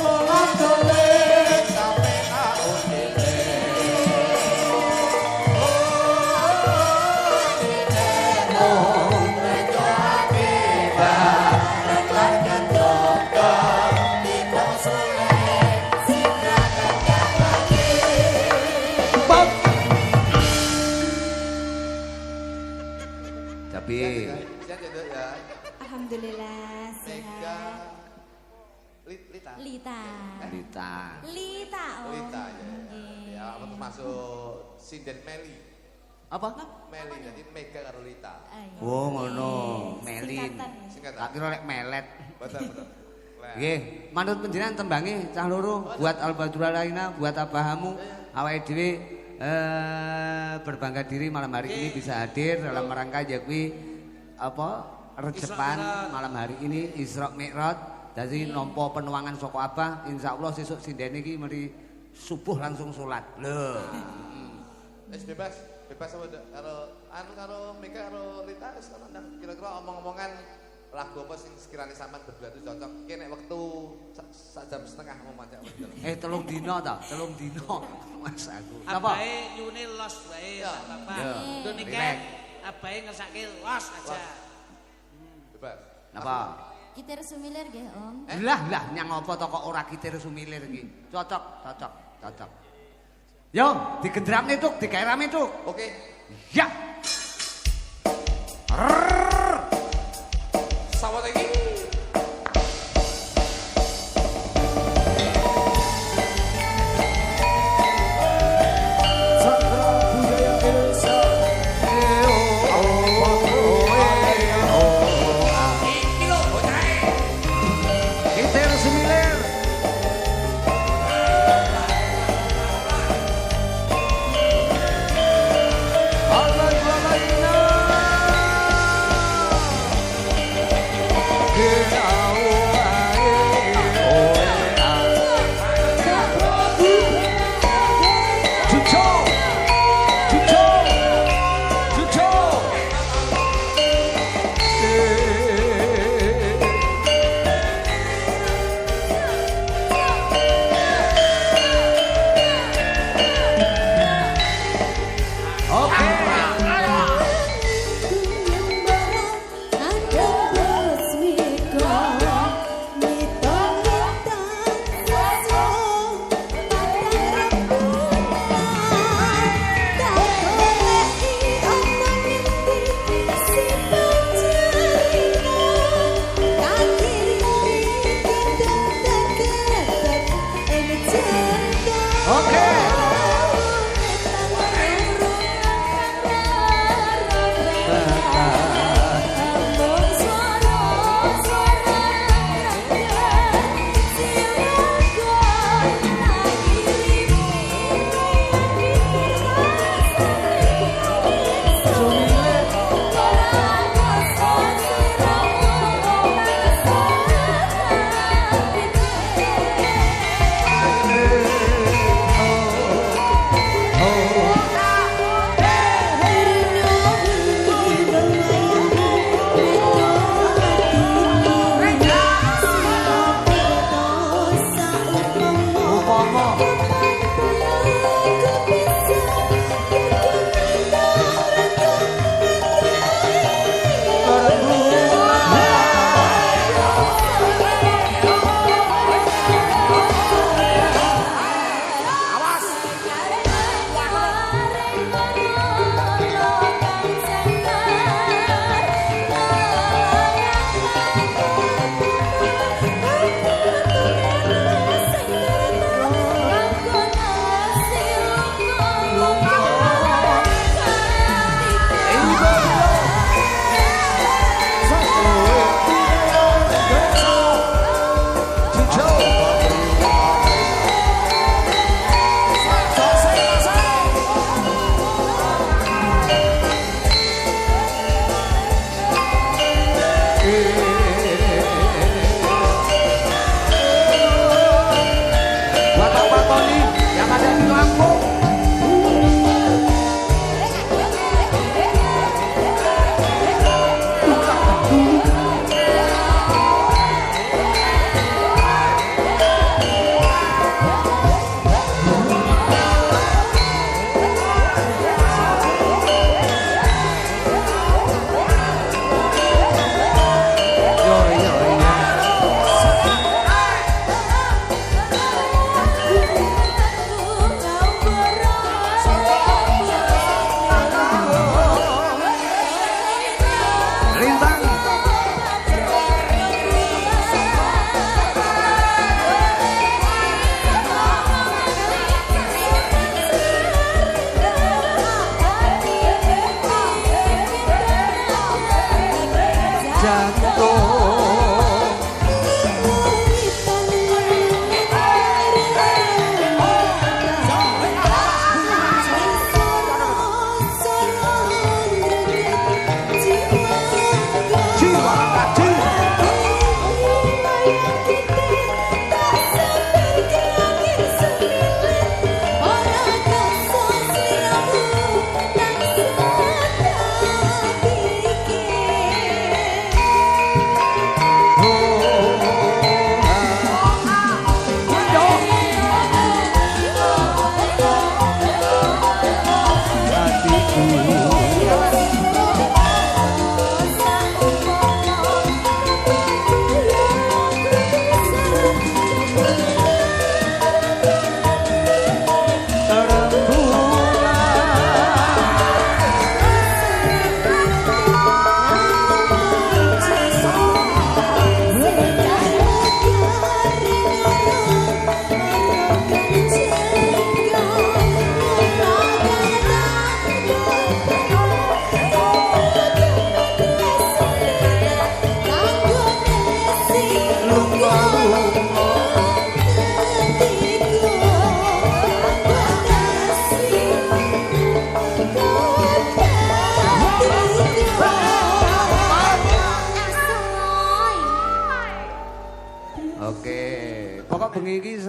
Ora dolek sampe aunile. Alhamdulillah sehat. Lita. Lita. Lita. Lita. Oh. Lita ya. Ya, masuk sinden Meli. Apa? Meli jadi Mega karo Lita. Oh, ngono. Melin. Singkatan. Tak kira lek melet. Betul. Nggih, manut panjenengan tembange cah loro buat Albadura Laina, buat Abahamu, awake dhewe berbangga diri malam hari ini bisa hadir dalam rangka jakwi apa? Rejepan malam hari ini Isra Mi'raj. Jadi nampa penuangan saka Abah, insyaallah sesuk sindene iki mari subuh langsung salat. Lho. Wis bebas karo karo Mega karo Lita wis ana kira-kira omong-omongan lagu apa sing sekiranya sampean berdua itu cocok. Ki nek wektu sak jam setengah mau macak bener. 3 dina ta? 3 dina. Mas aku. Napa? Abahe nyune los wae, Bapak. Ya. Nduk niket abahe ngersake los aja. Bebas. Napa? Kitir sumilir nggih, Om. Lah nyang apa to kok ora kitir sumilir iki. Cocok. Yo, digendramne tuk, digaerame tuk. Oke. Ya. Sawat iki.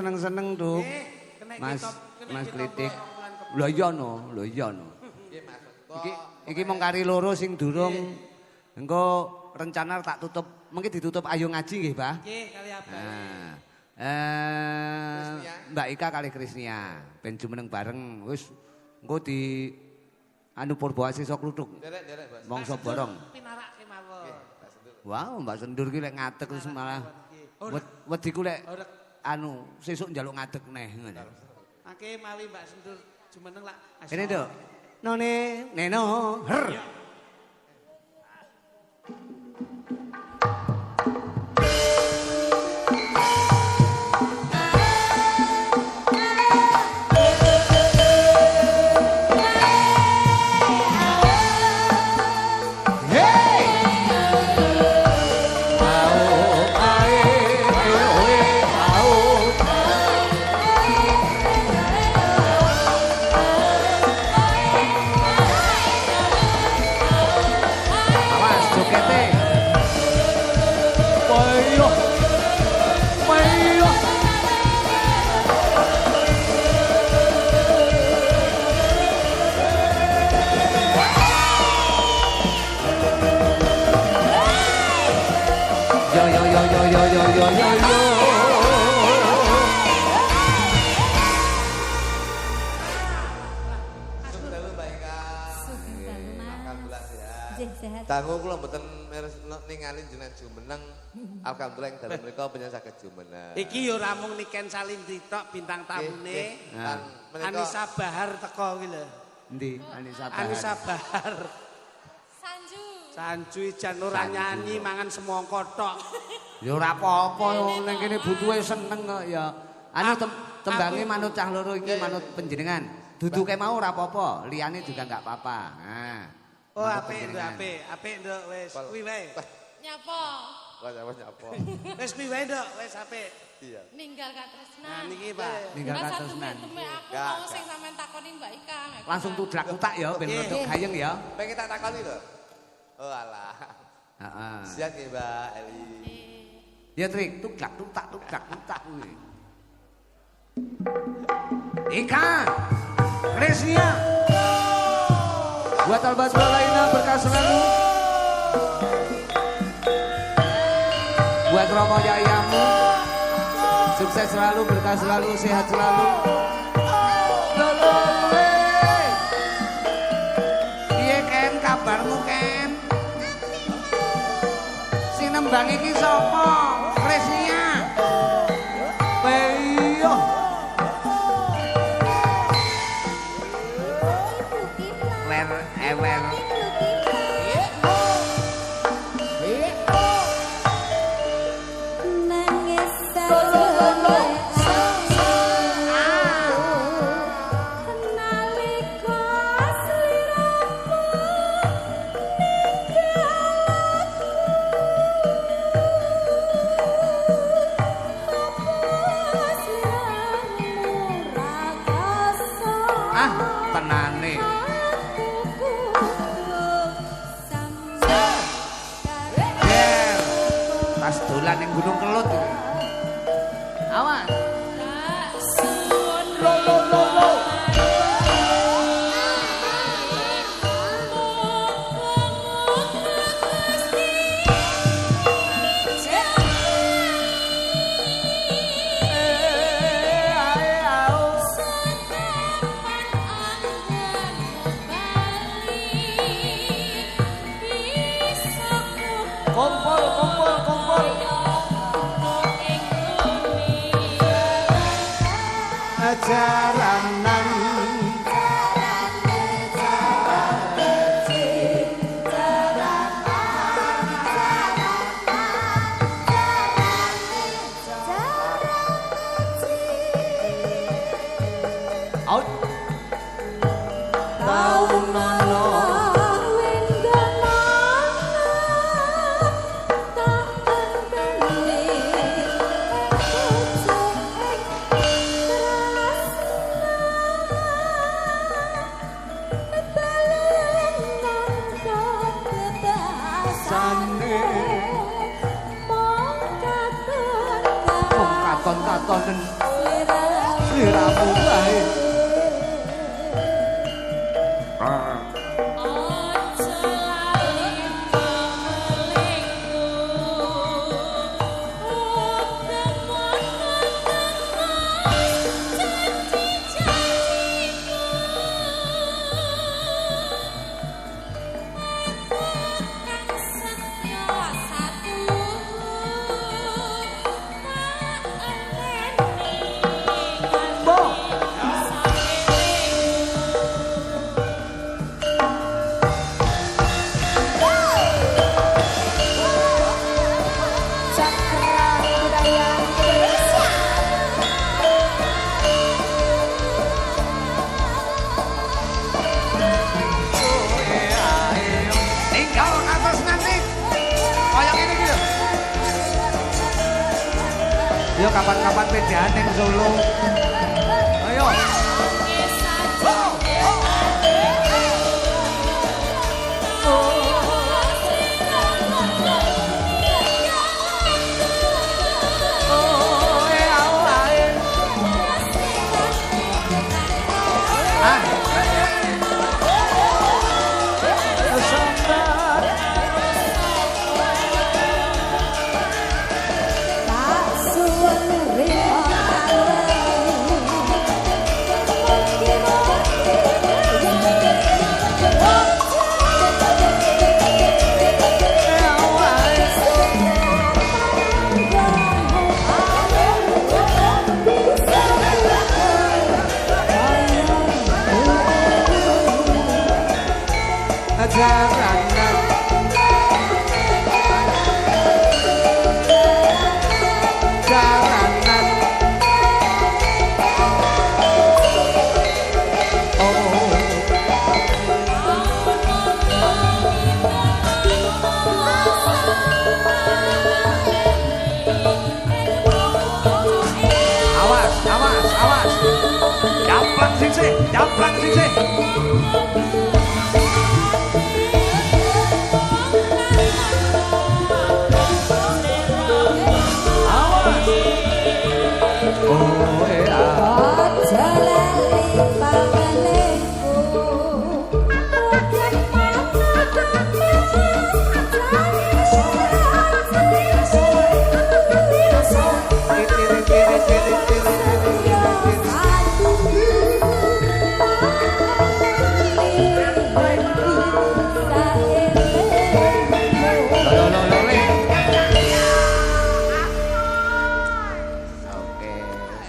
seneng-seneng tuh. Mas Klitik. Lho iya no. Iki mong kari loro sing durung engko rencana tak tutup, mungkin ditutup Ayo Ngaji nggih, Pak? Nggih, kali apa? Mbak Ika kali Krisnia, ben jumeneng bareng wis engko di anu Purbaasisa kluthuk. Derek, Bos. Mongso borong. Pinarake mawon. Wow, Mbak Sendur ki lek ngadeg terus malah wedi ku lek anu sesuk njaluk ngadeg neh ngono. Mangke mawi Mbak Sendur jumeneng lak. Ini Dok. None neno her. Dangu kula mboten ningali jenengan jumeneng. Alhamdulillah dalem mriku panjenengan saged jumeneng. Iki yo ora mung Niken Salindri tok bintang tamune. Anissa Bahar teko kuwi lho. Endi Anissa Bahar? Anissa Bahar. Sanju jan ora nyanyi mangan semangka tok. Ya ora apa-apa ning kene butuhe seneng kok ya. Anu tembange manut cah loro iki manut panjenengan. Duduke mau ora apa-apa, liyane juga enggak apa-apa. Nah. Oh, apik nduk wis kuwi wae. Nyapa? Nyapa. Wis kuwi wae nduk, wis apik. Iya. Ninggal Katresnan. Nah niki Pak. Ninggal Katresnan. Temen aku mau sing sampean takoni Mbak Ika. Langsung tudrak utak ya ben rodok gayeng ya. Pengen tak takoni lho. Oh alah. Heeh. Siap nggih Mbak Eli. Ya trik tudrak utak kuwi. Ika, Kresia, buat Albat lainnya berkah selalu, buat Romo Jayamu, sukses selalu, berkah selalu, sehat selalu. Piye Ken, kabarmu Ken? Si nembang iki sapa? Kresia. Peyo. Ewer. Nangis tenane. Tas dolan ning Gunung Kelut iki. Awas. Lo. Kumpul. Jaranan out taun nono katon sliramu bae. Yo kapan-kapan pedahan ning Solo. Ayo. Awas. Japlang sisih. Awas. Oh,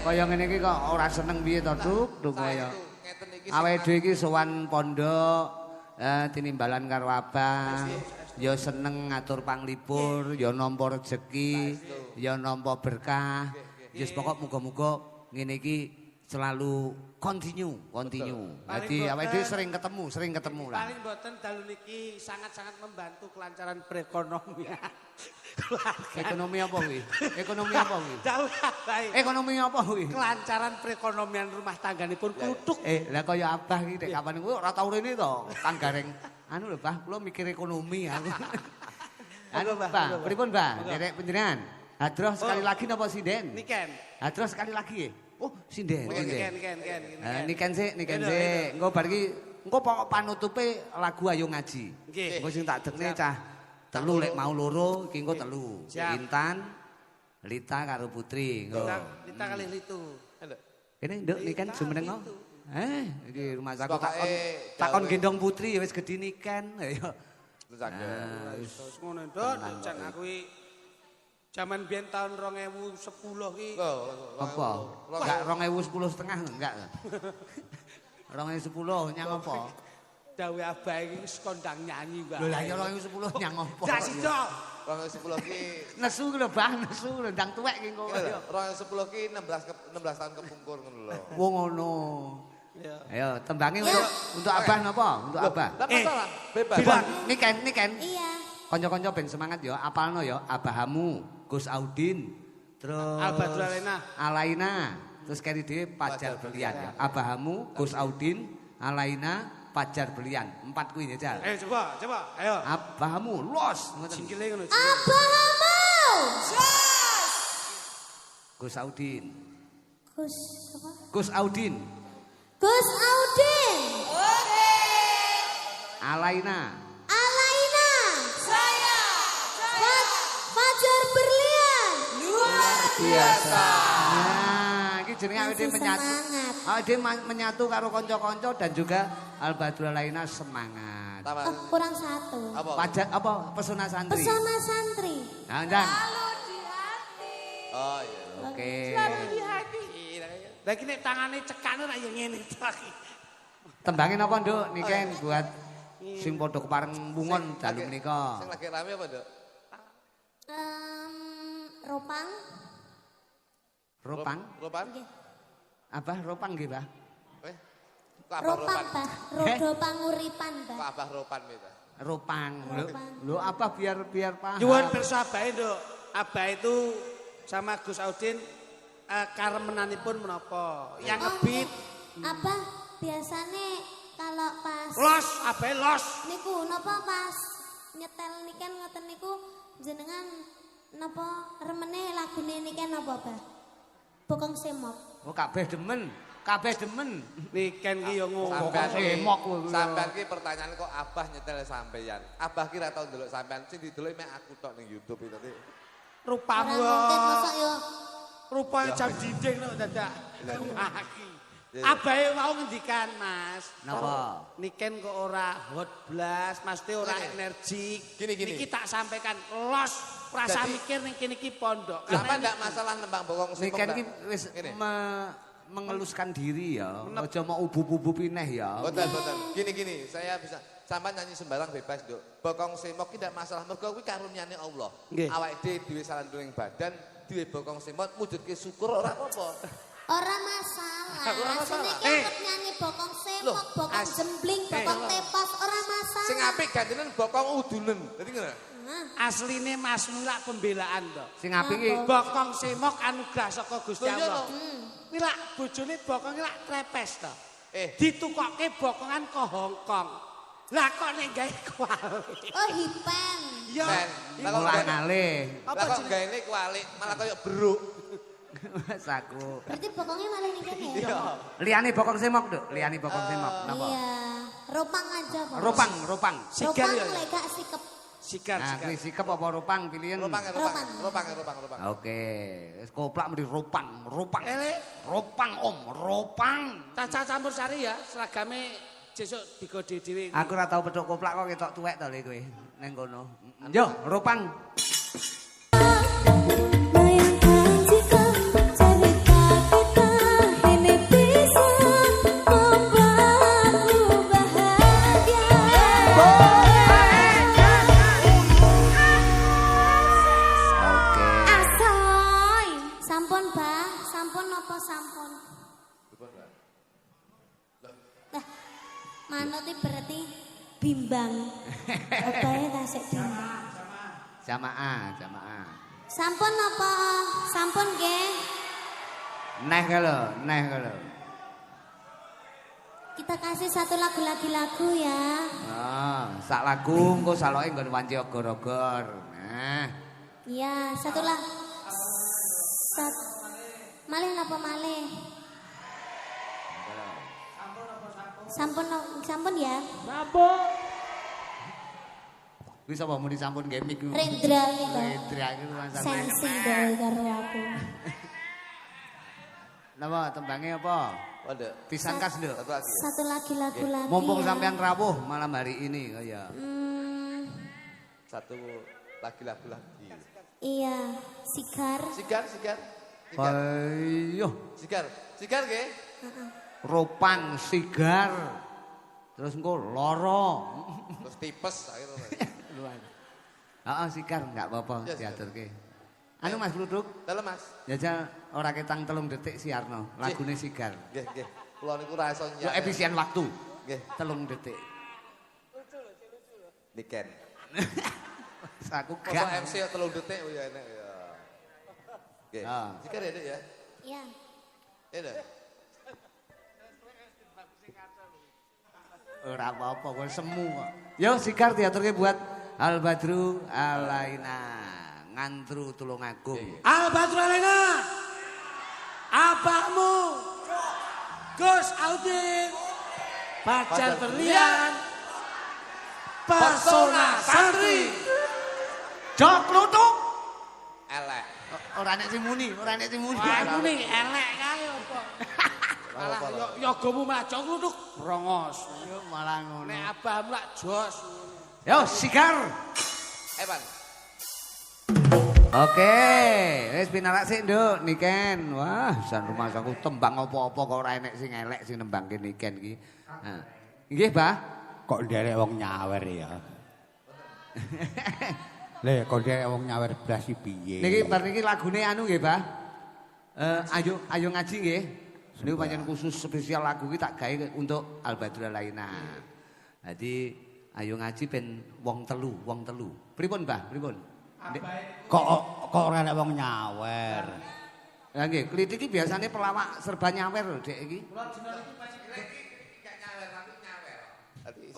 kaya ngene iki kok ora seneng piye to, Duk kaya. Ngeten iki. Awake dhewe iki sowan pondok tinimbalan karo Abah. Ya seneng ngatur panglipur, ya nampa rejeki, ya nampa berkah. Ya pokok muga-muga ngene iki selalu continue. Jadi awake dhewe sering ketemu lah. Paling mboten dalu niki sangat-sangat membantu kelancaran perekonomian. Ekonomi apa kuwi? Dalu bae. Ekonomi apa kuwi? Kelancaran perekonomian rumah tangganipun kutuk. Lah kaya Abah iki nek kapan kuwi ora tau rene to. Kang Gareng anu lho, Bah, kula mikir ekonomi aku. Anu, Bah, pripun, Bah? Derek panjenengan. Hadroh sekali lagi napa sinden? Niken. Hadroh sekali lagi. Oh, sinden. Niken. Niken sik. Engko bar iki engko pokok panutupe lagu Ayo Ngaji. Nggih. Engko sing tak dekne cah telu lek mau loro iki engko telu. Siap. Intan, Lita karo Putri. Engko. Lita kalih Litu. Kene nduk Niken jumeneng kok. Iki rumah saku Pokoke takon gendong Putri wis gedhi Niken. Ayo. Wis ngono nduk, jan aku iki jaman biyen tahun 2010 ki. Apa? Enggak 2010 setengah enggak. 2010 nyang apa? Dawe Abah iki wis kondang nyanyi, Mbak. Lho lah ya 2010 nyang apa? Gak sida. 2010 ki Nesu ki lho, Bang, nesu lho ndang tuwek ki engko. 2010 ki 16 tahun kepungkur ngono lho. Wong ngono. Ya. Ayo tembange untuk Abah napa? Untuk Abah. Lah masalah bebas. Bilang Niken. Iya. Kanca-kanca ben semangat ya, apalno ya Abahamu, Gus Audin, terus Albadra Alaina, terus keri dhewe Pajar Belian ya. Abahamu, Gus Audin, Alaina, Pajar Belian. 4 kuwi ya, Jal. Ayo coba. Ayo. Abahamu los ngoten. Singkile ngono. Abahamu. Gus Audin. Gus apa? Gus Audin. Gus Audin. Alaina. Alaina. Saya. Fajar Berlian. Luar biasa. Nah, iki jenenge awake dhewe menyatu. Semangat. Awake dhewe menyatu karo kanca-kanca dan juga Albadra Laina semangat. Oh, kurang satu. Apa? Pajak apa? Pesona santri. Pesona santri. Nah, ndang. Oh iya. Oke. Di hati. Lah iki nek tangane cekane ra ya ngene lagi. Tembangin apa, Nduk? Niken buat sing padha kepareng mungon dalu menika. Sing lagi rame apa, Dok? Ropang. Ropang? Ropan? Nggih. Abah ropang nggih, Bah? Kok abah Ropang, ropan? Bah. Rodo panguripan, Kok Bah. abah ropan gitu? Ropang. Ropang. Lho apa biar paham. Nyuwun pirsa Abah Nduk. Abah itu sama Gus Audin karemenanipun menapa? Yang ngebit. Abah biasane kalau pas Los, Abah los. niku napa pas nyetel niken ngoten niku jenengan napa remene lagune niken napa, Bah? Bokong Semok. Oh, kabeh demen. Niken ki yo ngono. Sampean semok kuwi. Sampean ki pertanyaan kok abah nyetel sampeyan. Abah ki ra tau ndelok sampean, sing didelok mek aku tok ning YouTube iki tadi. Rupamu. Ora mungkin mosok yo Rupane jam dinding nek dadak. Aki. Abahe mau ngendikan, Mas. Napa? Niken kok ora hot blast, mesti ora energik. Gini. Niki tak sampaikan los, rasa Jadi- mikir ning kene iki pondok. Kenapa ndak masalah nembang bokong sing Niken iki wis Ngene. mengeluskan diri ya. Aja mau ubub-ubub pineh ya. Betul. Gini, saya bisa sampean nyanyi sembarang bebas, Dok. Bokong semok ki ndak masalah mergo kuwi karunyane Allah. Nggih. Awake dhewe salanduring badan, duwe bokong semok mujudke syukur ora apa-apa. ora masalah. Ora masalah. Asline ki nyanyi bokong semok, Loh, bokong jembling, bokong tepos ora masalah. Sing apik gantenen bokong udunen. Dadi ngono. Asline Mas Mula pembelaan to. Sing apik iki Bokong semok anugerah saka Gusti Lho, iya Allah. lho. Kuwi lak bojone bokong lak trepes to. Ditukokke bokongan ke Hong Kong. Lah kok nek gawe kuali. Oh, hipen. Ya. mulang alih. Lah kok gaene kualik malah koyo beruk. Saku. Berarti bokongnya malah nih kan ya? Liyane bokong semok, Duk. Liyane bokong semok. Napa? Iya. Ropang aja, Pak. Ropang. Sigar Ropang ya. lek gak sikep. Sigar. Nah, kuwi sikep apa ropang pilihan. Ropang. Ropang. Oke, wis koplak mesti ropang. Ele. Ropang Om, ropang. Caca campur sari ya, seragame sesuk digode dhewe. Aku ora tau petuk koplak kok ketok tuwek to le kowe ning kono. Yo, ropang. Bayangkan jika cerita kita apa sampun? Nah, manut iki berarti bimbang. Obahe tasik bimbang. Jamaah. Sampun apa? Sampun nggih. Neh kalau. Kita kasih satu lagu lagu ya. Sak lagu engko saloke nggon wanci ogor-ogor. Nah. Iya, satu lah. Malih napa malih? Sampun ya. Kuwi sapa muni sampun nggih mik. Rendra gitu. Rendra iki rumah sampean. Sensi gawe karo aku. Napa tembange apa? Waduh. Pisangkas nduk. Satu lagi. Satu lagi lagi. Mumpung ya. sampean rawuh malam hari ini kaya. Satu lagi lagu lagi. Iya, sigar. Sigar. Ayo, Sigar nggih. ropan sigar. Terus engko loro. Terus tipes akhirnya. Heeh, sigar enggak apa-apa Ya, diaturke. Anu Mas Bluduk, Dalam Mas. jajal ora ketang 3 detik siarno, lagune sigar. Nggih. Kula niku ra iso Yo nyanyi. efisien waktu. Nggih. 3 detik. Niken. Aku Masa gak. MC 3 detik oh ya enak ya. Nggih. Ah. Sigar ya, Dek ya. Iya. Ya, Dek. Ora apa-apa kok semu kok. Yo sigar diaturke buat Al Badru Alaina. Ngantru Tulungagung. Al Badru Alaina. Abahmu. Gus Audin. Pacar berlian. Pesona santri. Jok lutuk. Elek. Ora nek sing muni. Wah, aku nih elek kae apa. Malah yogamu malah jok luduk rongos. Yo malah ngono. Nek abahmu lak jos. Yo sigar. Evan. Oke, wis pinarak sik nduk Niken. Wah, jan rumah aku tembang apa-apa kok ora enek sing elek sing nembangke Niken iki. Nah. Nggih, Bah. Kok nderek wong nyawer ya. Lha kok nderek wong nyawer blas iki piye? Niki bar niki lagune anu nggih, Bah. Ayo ngaji nggih. Niku pancen khusus spesial lagu iki tak gawe untuk Al Badru Alaina. Dadi ayo ngaji ben wong telu. Pripun, Bah? Pripun? Kok ora enek wong nyawer. Lah nggih, klitik iki biasane pelawak serba nyawer lho, Dek iki.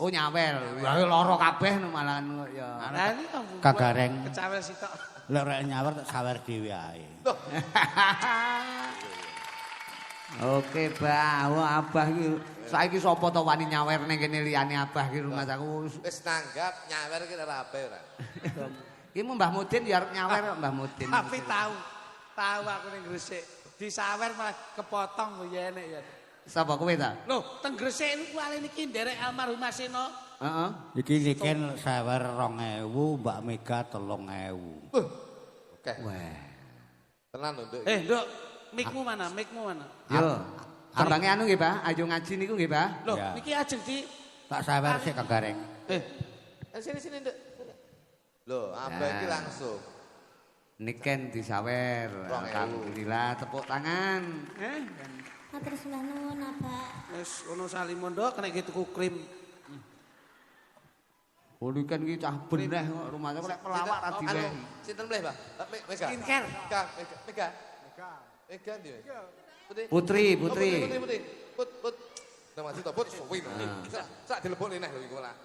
Oh nyawer. Lah lara kabeh malahan ya. Lah ini Kagareng. kecawel sitok. Lek ora nyawer tak sawer dhewe ae. Oke, Bah. Wah, Abah iki saiki sapa to wani nyawer ning kene liyane Abah iki rumah aku. Wis nanggap nyawer ki ora ape ora. Iki Mbah Mudin ya arep nyawer kok Mbah Mudin. Tapi tahu aku ning Gresik. Disawer malah kepotong lho ya enek ya. Sapa kowe ta? Loh, teng Gresik niku ali niki nderek almarhum Maseno. Heeh. Iki Niken sawer 2.000, Mbak Mega 3.000. Oke. Wah. Tenan lho, Nduk. Nduk, mikmu mana? Yo. Tembange anu nggih, Pak. Ayo ngaji niku nggih, Pak. Loh, Ya. niki ajeng di Tak sawer sik Kagareng. Sini, Nduk. Loh, Abah iki langsung. Niken disawer. 2.000. Alhamdulillah tepuk tangan. Matur sembah nuwun, Abah. wis ono salimondo kena iki tuku krim. Oh Niken iki cah beneh kok rumahnya kok lek pelawak ra diwehi. Sinten mleh, Pak? Mega. Skincare. Mega ndi? Putri. Put. Nama sito Put suwi. Sak dilebokne neh lho iku lah.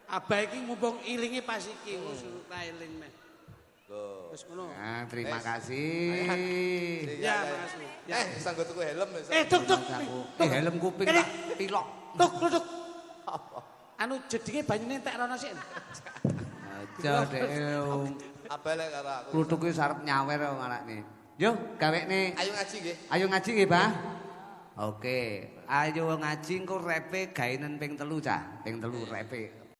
Abah iki mumpung ilinge pas iki wis tak eling neh. Loh. Wis ngono. Nah, terima kasih. Ya, makasih. Ya. Sanggo tuku helm wis. Tuk. Helm kuping tak pilok. Tuk. Anu jedinge banyune entek rono sik. Aja dek. Abah lek karo aku. Kluthuk iki arep nyawer kok ngalakne. Yo, gawekne. Ayo ngaji nggih. Ayo ngaji nggih, Pak. Oke. Ayo ngaji engko repe gaenen ping 3 cah. Ping 3 repe.